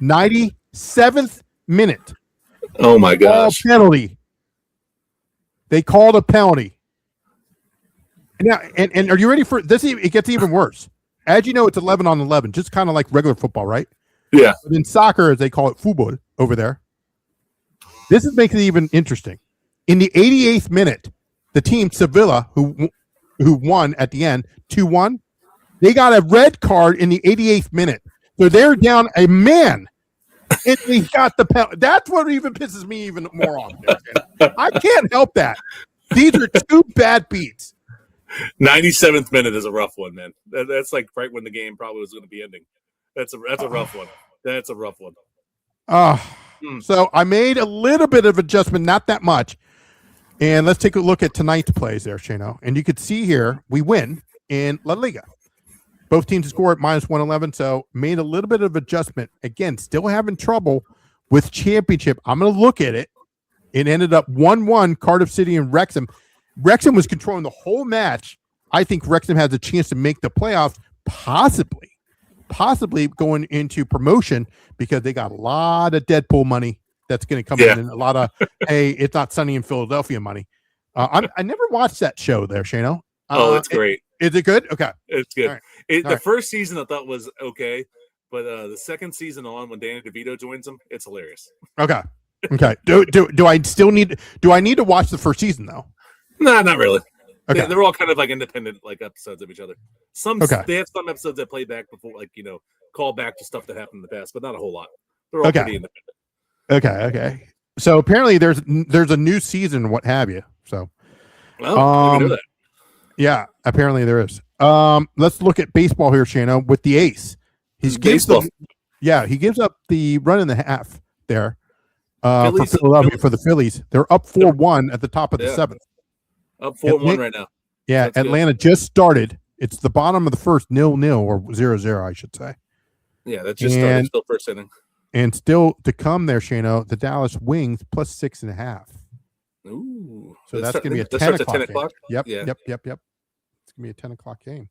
Speaker 4: 97th minute.
Speaker 5: Oh, my gosh.
Speaker 4: Penalty. They called a penalty. Now, and are you ready for this? It gets even worse. As you know, it's 11 on 11, just kind of like regular football, right?
Speaker 5: Yeah.
Speaker 4: But in soccer, as they call it, football over there. This is making it even interesting. In the 88th minute, the team Sevilla, who won at the end, 2-1, they got a red card in the 88th minute. So they're down a man, and they got the penalty. That's what even pisses me even more off. I can't help that. These are 2 bad beats.
Speaker 5: 97th minute is a rough one, man. That's like right when the game probably was going to be ending. That's a rough one. That's a rough one.
Speaker 4: So I made a little bit of adjustment, not that much. And let's take a look at tonight's plays there, Shano. And you could see here, we win in La Liga. Both teams score at minus 111, so made a little bit of adjustment. Again, still having trouble with championship. I'm going to look at it. It ended up 1-1, Cardiff City and Wrexham. Wrexham was controlling the whole match. I think Wrexham has a chance to make the playoffs, possibly going into promotion, because they got a lot of Deadpool money that's going to come in, and a lot of, hey, it's not sunny in Philadelphia money. I never watched that show there, Shano.
Speaker 5: It's great.
Speaker 4: Is it good? Okay.
Speaker 5: It's good.
Speaker 4: Right.
Speaker 5: The first season I thought was okay, but the second season on, when Danny DeVito joins them, it's hilarious.
Speaker 4: Okay. Okay. Do I still need to watch the first season though?
Speaker 5: No, not really.
Speaker 4: Okay.
Speaker 5: They're all kind of like independent episodes of each other. They have some episodes that play back before, call back to stuff that happened in the past, but not a whole lot. They're all pretty independent.
Speaker 4: Okay. So apparently there's a new season, what have you. So
Speaker 5: well, we know that.
Speaker 4: Yeah, apparently there is. Let's look at baseball here, Shano, with the ace. He gives up the run and a half there. for
Speaker 5: Phillies-
Speaker 4: Philadelphia for the Phillies. They're up 4-1 at the top of the
Speaker 5: Yeah.
Speaker 4: seventh.
Speaker 5: Up 4-1 right now.
Speaker 4: Yeah,
Speaker 5: That's good.
Speaker 4: Atlanta just started. It's the bottom of the first, 0-0 or 0-0, I should say.
Speaker 5: Yeah, that just started.
Speaker 4: And-
Speaker 5: Still first inning.
Speaker 4: And still to come there, Shano, the Dallas Wings plus 6.5.
Speaker 5: Ooh.
Speaker 4: So that's going to be a
Speaker 5: that
Speaker 4: 10
Speaker 5: starts at
Speaker 4: o'clock
Speaker 5: 10 o'clock?
Speaker 4: game. Yep,
Speaker 5: Yeah.
Speaker 4: yep. It's going to be a 10 o'clock game,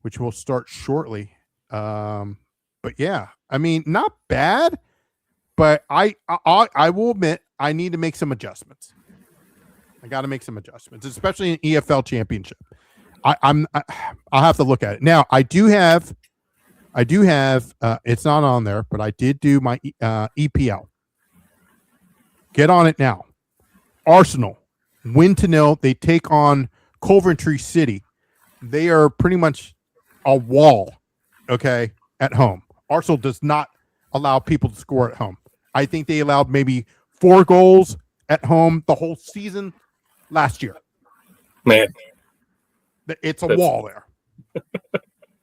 Speaker 4: which will start shortly. But yeah, I mean, not bad, but I will admit I need to make some adjustments. I got to make some adjustments, especially in EFL championship. I'll have to look at it. Now, I do have it's not on there, but I did do my EPL. Get on it now. Arsenal win to 0. They take on Coventry City. They are pretty much a wall, okay, at home. Arsenal does not allow people to score at home. I think they allowed maybe 4 goals at home the whole season last year.
Speaker 5: Man.
Speaker 4: It's a wall there.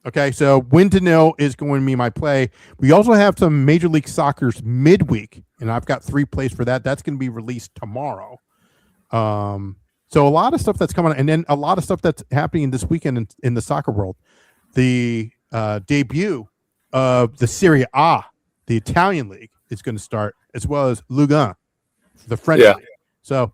Speaker 4: Okay, so win to 0 is going to be my play. We also have some Major League Soccer's midweek, and I've got 3 plays for that. That's going to be released tomorrow. So a lot of stuff that's coming, and then a lot of stuff that's happening this weekend in the soccer world. The debut of the Serie A, the Italian league, is going to start, as well as Ligue 1, the French league. So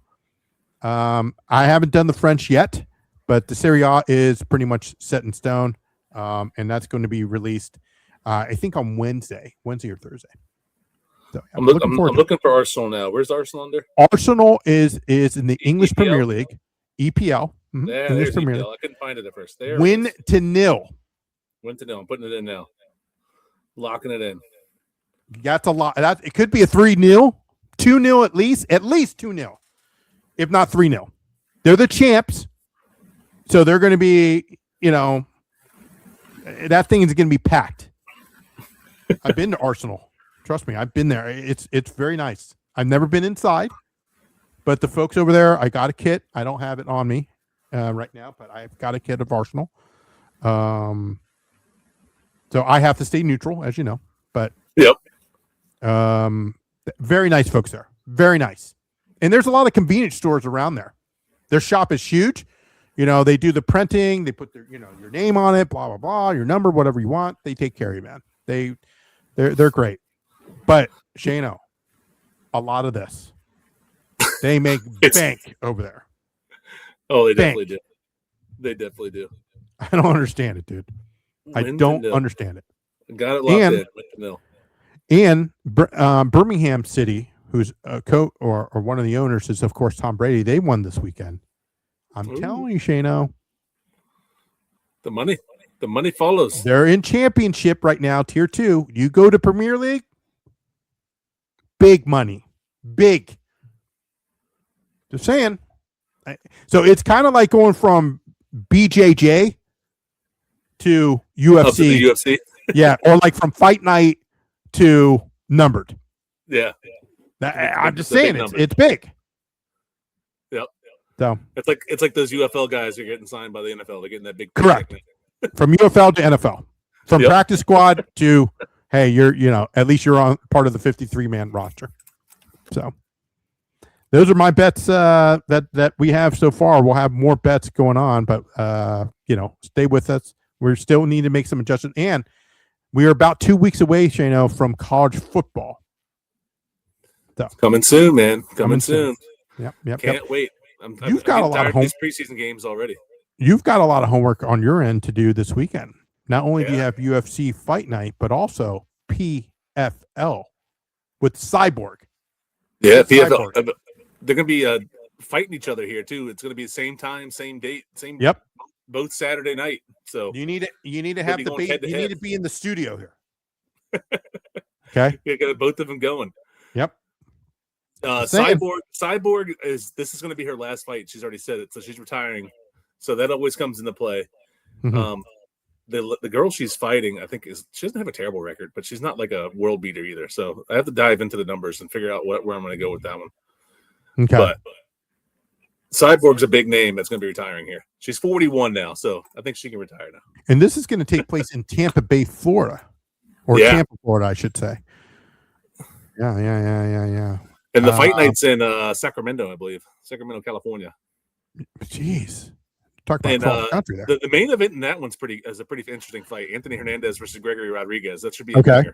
Speaker 4: I haven't done the French yet, but the Serie A is pretty much set in stone. And that's going to be released, I think, on Wednesday or Thursday. So
Speaker 5: I'm looking for Arsenal now. Where's Arsenal under?
Speaker 4: Arsenal is in the English Premier League, EPL.
Speaker 5: Yeah,
Speaker 4: English
Speaker 5: there's
Speaker 4: Premier
Speaker 5: EPL.
Speaker 4: League.
Speaker 5: I couldn't find it at first.
Speaker 4: Win to 0.
Speaker 5: Win to 0. I'm putting it in now. Locking it in.
Speaker 4: That's a lot. It could be a 3-0, 2-0 at least 2-0, if not 3-0. They're the champs, so they're going to be, that thing is going to be packed. I've been to Arsenal. Trust me, I've been there. It's very nice. I've never been inside, but the folks over there, I got a kit. I don't have it on me right now, but I've got a kit of Arsenal. So I have to stay neutral, as you know. But
Speaker 5: yep.
Speaker 4: Very nice folks there. Very nice. And there's a lot of convenience stores around there. Their shop is huge. They do the printing. They put their, your name on it, blah, blah, blah, your number, whatever you want. They take care of you, man. They're great. But, Shano, a lot of this, they make bank over there.
Speaker 5: Oh, they definitely do. They definitely do.
Speaker 4: I don't understand it, dude. I don't understand it.
Speaker 5: Got it locked in.
Speaker 4: And Birmingham City, who's a coach or one of the owners, is, of course, Tom Brady. They won this weekend. I'm telling you, Shano.
Speaker 5: The money follows.
Speaker 4: They're in championship right now, tier 2. You go to Premier League, big money. Big. Just saying. So it's kind of like going from BJJ to UFC.
Speaker 5: Up to the UFC.
Speaker 4: Yeah, or like from Fight Night to Numbered.
Speaker 5: Yeah.
Speaker 4: I'm just saying it's big.
Speaker 5: Yep.
Speaker 4: So
Speaker 5: it's like those UFL guys who are getting signed by the NFL. They're getting that big.
Speaker 4: Correct. From UFL to NFL, from practice squad to, hey, you're at least you're on part of the 53-man roster. So those are my bets that we have so far. We'll have more bets going on, but stay with us. We still need to make some adjustments, and we are about 2 weeks away, Shano, from college football. So
Speaker 5: coming soon, man. Coming soon.
Speaker 4: Yep.
Speaker 5: Can't wait.
Speaker 4: You've got a lot of
Speaker 5: these preseason games already.
Speaker 4: You've got a lot of homework on your end to do this weekend. Not only do you have UFC Fight Night, but also PFL with Cyborg.
Speaker 5: Yeah, PFL. They're going to be fighting each other here too. It's going to be the same time, same date, same.
Speaker 4: Yep.
Speaker 5: Both Saturday night. So
Speaker 4: you need to have the bait. You need to be in the studio here. Okay.
Speaker 5: You got both of them going.
Speaker 4: Yep.
Speaker 5: Cyborg is going to be her last fight. She's already said it, so she's retiring. So that always comes into play.
Speaker 4: Mm-hmm.
Speaker 5: The girl she's fighting, I think, she doesn't have a terrible record, but she's not like a world beater either. So I have to dive into the numbers and figure out where I'm going to go with that one.
Speaker 4: Okay.
Speaker 5: But Cyborg's a big name that's going to be retiring here. She's 41 now, so I think she can retire now.
Speaker 4: And this is going to take place in Tampa Bay, Florida, or Tampa, Florida, I should say. Yeah.
Speaker 5: And the fight night's in Sacramento, I believe. Sacramento, California.
Speaker 4: Jeez. Talk about
Speaker 5: And
Speaker 4: cross country there.
Speaker 5: the main event in that one's is a pretty interesting fight. Anthony Hernandez versus Gregory Rodriguez. That should be
Speaker 4: Okay.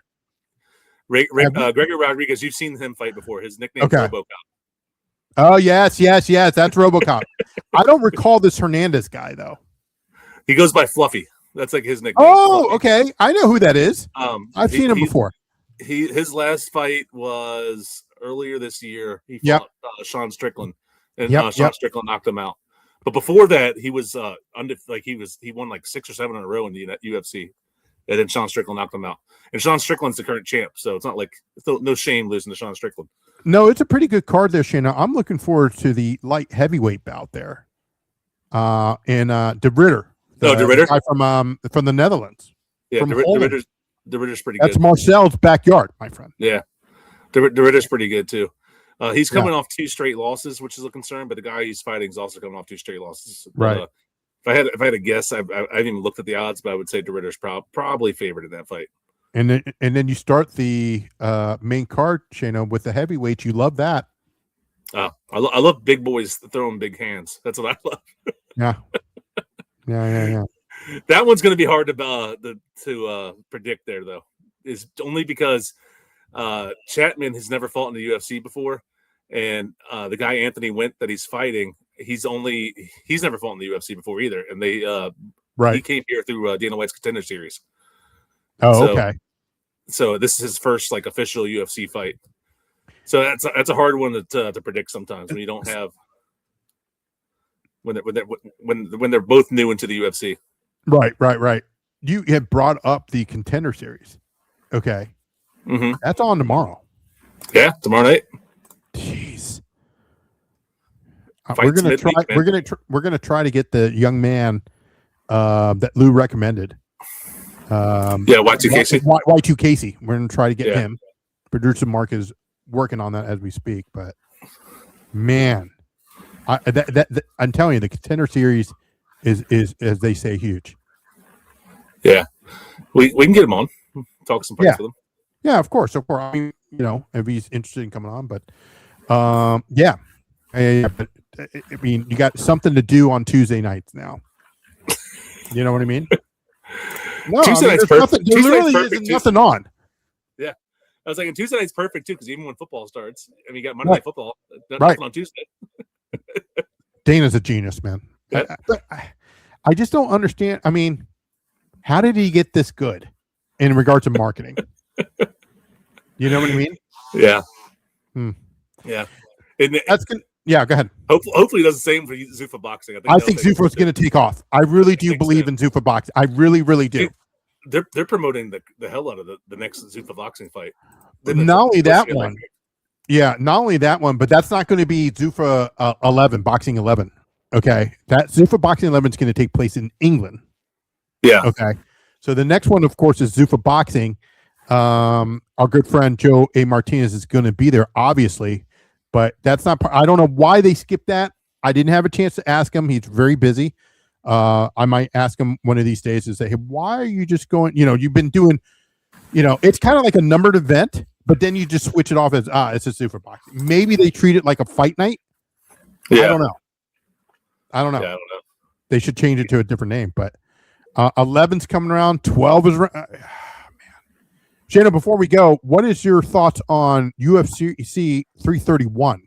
Speaker 5: Gregory Rodriguez, you've seen him fight before. His nickname is RoboCop.
Speaker 4: Oh, yes. That's RoboCop. I don't recall this Hernandez guy, though.
Speaker 5: He goes by Fluffy. That's like his nickname.
Speaker 4: Oh,
Speaker 5: Fluffy.
Speaker 4: okay. I know who that is. I've seen him before.
Speaker 5: His last fight was earlier this year. He fought Sean Strickland, and Sean Strickland knocked him out. But before that, he was he won like 6 or 7 in a row in the UFC, and then Sean Strickland knocked him out. And Sean Strickland's the current champ, so it's not like no shame losing to Sean Strickland.
Speaker 4: No, it's a pretty good card there, Shana. I'm looking forward to the light heavyweight bout there, and De Ridder.
Speaker 5: De Ridder,
Speaker 4: guy from the Netherlands.
Speaker 5: Yeah,
Speaker 4: from
Speaker 5: De Ridder's pretty
Speaker 4: That's
Speaker 5: good.
Speaker 4: Marcel's backyard, my friend.
Speaker 5: Yeah, De Ridder's pretty good too. He's coming off 2 straight losses, which is a concern. But the guy he's fighting is also coming off 2 straight losses.
Speaker 4: Right.
Speaker 5: But, if I had to guess, I haven't even looked at the odds, but I would say De Ridder's probably favored in that fight.
Speaker 4: And then you start the main card, Shano, with the heavyweight. You love that.
Speaker 5: I love big boys throwing big hands. That's what I love.
Speaker 4: Yeah.
Speaker 5: That one's going to be hard to predict there, though. Is only because Chapman has never fought in the UFC before, and the guy Anthony Wint that he's fighting, he's never fought in the UFC before either, and he came here through Dana White's Contender Series.
Speaker 4: Oh, okay.
Speaker 5: So this is his first like official UFC fight. So that's a hard one to predict sometimes when you don't have when they're both new into the UFC.
Speaker 4: Right. You had brought up the Contender Series. Okay.
Speaker 5: Mm-hmm.
Speaker 4: That's on tomorrow.
Speaker 5: Yeah, tomorrow night.
Speaker 4: Jeez. We're gonna try to get the young man that Lou recommended.
Speaker 5: Y2 Casey.
Speaker 4: Y2 Casey. We're gonna try to get him. Producer Mark is working on that as we speak. But man, I'm telling you, the Contender Series is as they say huge.
Speaker 5: Yeah, we can get him on. Talk some fights with him.
Speaker 4: Yeah, of course. I mean, if he's interested in coming on, but yeah. But I mean, you got something to do on Tuesday nights now. You know what I mean? No,
Speaker 5: Tuesday night's perfect.
Speaker 4: There literally isn't nothing on.
Speaker 5: Yeah, I was like, and Tuesday night's perfect too, because even when football starts, I mean, you got Monday Night Football, nothing on Tuesday.
Speaker 4: Dana's a genius, man.
Speaker 5: Yeah.
Speaker 4: I just don't understand. I mean, how did he get this good in regards to marketing? You know what I mean?
Speaker 5: Yeah. Yeah. And
Speaker 4: that's good. Yeah, go ahead.
Speaker 5: Hopefully, he does the same for Zuffa boxing.
Speaker 4: I think Zuffa's going to take off. I really do believe in Zuffa boxing. I really, really do.
Speaker 5: They're promoting the hell out of the next Zuffa boxing fight.
Speaker 4: Not only that one. Yeah, not only that one, but that's not going to be Zuffa 11, Boxing 11. Okay, that Zuffa Boxing 11 is going to take place in England.
Speaker 5: Yeah.
Speaker 4: Okay. So the next one, of course, is Zuffa Boxing. Our good friend Joe A. Martinez is going to be there, obviously, but that's not. I don't know why they skipped that. I didn't have a chance to ask him. He's very busy. I might ask him one of these days and say, "Hey, why are you just going? You've been doing. It's kind of like a numbered event, but then you just switch it off as it's a Zuffa Boxing. Maybe they treat it like a fight night.
Speaker 5: Yeah.
Speaker 4: I don't know.
Speaker 5: Yeah, I don't know.
Speaker 4: They should change it to a different name, but 11's coming around. 12 is man. Shana, before we go, what is your thoughts on UFC 331?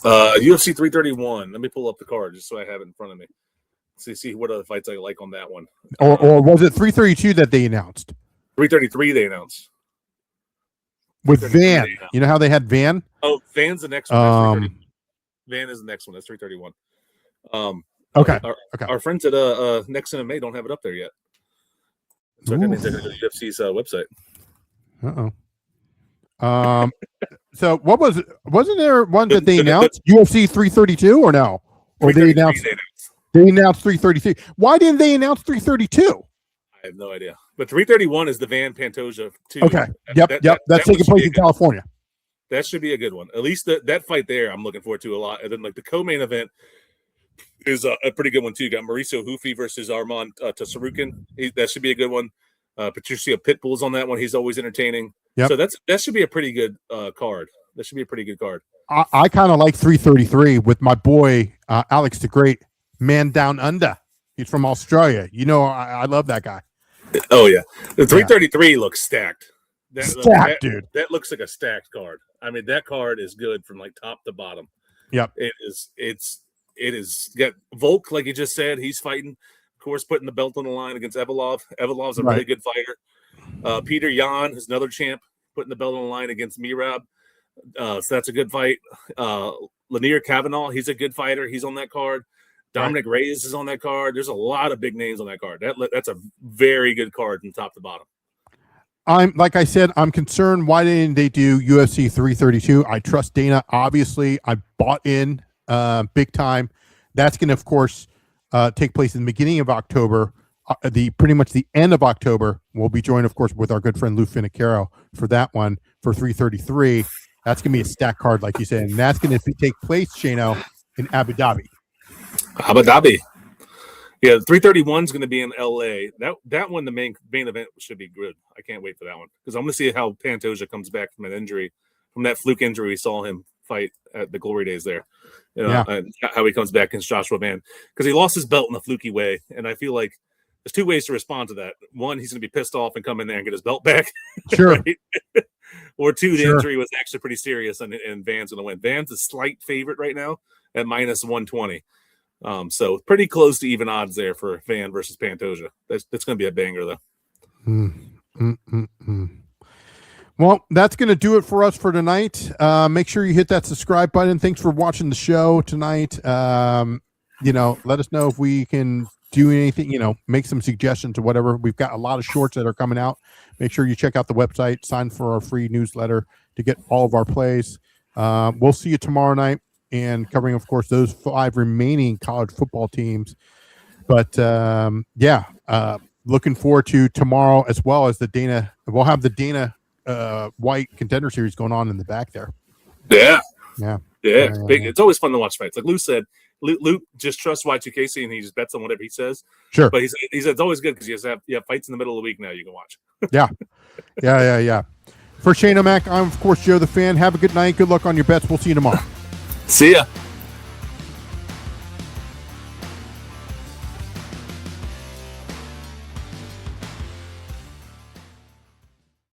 Speaker 5: UFC 331. Let me pull up the card just so I have it in front of me. See what other fights I like on that one.
Speaker 4: Or was it 332 that they announced?
Speaker 5: 333 they announced.
Speaker 4: With Van. You know how they had Van?
Speaker 5: Oh, Van's the next one. Van is the next one. That's 331.
Speaker 4: Okay.
Speaker 5: Our friends at Next MMA don't have it up there yet. So that means they're going to go to UFC's website.
Speaker 4: So what wasn't there one that they announced? UFC 332 or no? Or they announced 333. Why didn't they announce 332?
Speaker 5: I have no idea. But 331 is the Van Pantoja 2.
Speaker 4: Okay. Yep. That's taking place in California.
Speaker 5: That should be a good one. At least that fight there, I'm looking forward to a lot. And then like the co-main event is a pretty good one too. You got Mauricio Hufi versus Arman Tasarukin. That should be a good one. Patricio Pitbull's on that one. He's always entertaining.
Speaker 4: Yep.
Speaker 5: So that should be a pretty good card. That should be a pretty good card.
Speaker 4: I kind of like 333 with my boy Alex the Great, man down under. He's from Australia. You know, I love that guy.
Speaker 5: Oh yeah, the 333 looks stacked.
Speaker 4: Dude.
Speaker 5: That looks like a stacked card. I mean, that card is good from like top to bottom.
Speaker 4: Yep.
Speaker 5: It is got Volk, like you just said. He's fighting, of course, putting the belt on the line against Evolov. Evolov's a really good fighter. Peter Yan is another champ, putting the belt on the line against Mirab. So that's a good fight. Lanier Kavanaugh, he's a good fighter. He's on that card. Dominic Reyes is on that card. There's a lot of big names on that card. That's a very good card from top to bottom.
Speaker 4: Like I said, I'm concerned. Why didn't they do UFC 332? I trust Dana. Obviously, I bought in big time. That's going to, of course, take place in the beginning of October. Pretty much the end of October. We'll be joined, of course, with our good friend Lou Finicaro for that one for 333. That's going to be a stack card, like you said, and that's going to take place, Shano, in Abu Dhabi.
Speaker 5: Abu Dhabi. Yeah, 331 is going to be in LA. That one, the main event should be good. I can't wait for that one because I'm going to see how Pantoja comes back from an injury, from that fluke injury we saw him fight at the Glory Days there. And how he comes back against Joshua Van, because he lost his belt in a fluky way, and I feel like there's two ways to respond to that. One, he's going to be pissed off and come in there and get his belt back.
Speaker 4: Sure.
Speaker 5: Right? Or two, the injury was actually pretty serious, and Van's going to win. Van's a slight favorite right now at minus 120. So pretty close to even odds there for Van versus Pantoja. That's going to be a banger, though.
Speaker 4: Well, that's going to do it for us for tonight. Make sure you hit that subscribe button. Thanks for watching the show tonight. Let us know if we can do anything, make some suggestions or whatever. We've got a lot of shorts that are coming out. Make sure you check out the website, sign for our free newsletter to get all of our plays. We'll see you tomorrow night and covering, of course, those 5 remaining college football teams. But looking forward to tomorrow as well as we'll have the Dana White Contender Series going on in the back there.
Speaker 5: Yeah. It's always fun to watch fights. Like Lou said, Luke just trusts Y2KC and he just bets on whatever he says.
Speaker 4: Sure.
Speaker 5: But he said it's always good because you have fights in the middle of the week now you can watch.
Speaker 4: Yeah. For Shane O'Mac, I'm, of course, Joe the Fan. Have a good night. Good luck on your bets. We'll see you tomorrow.
Speaker 5: See ya.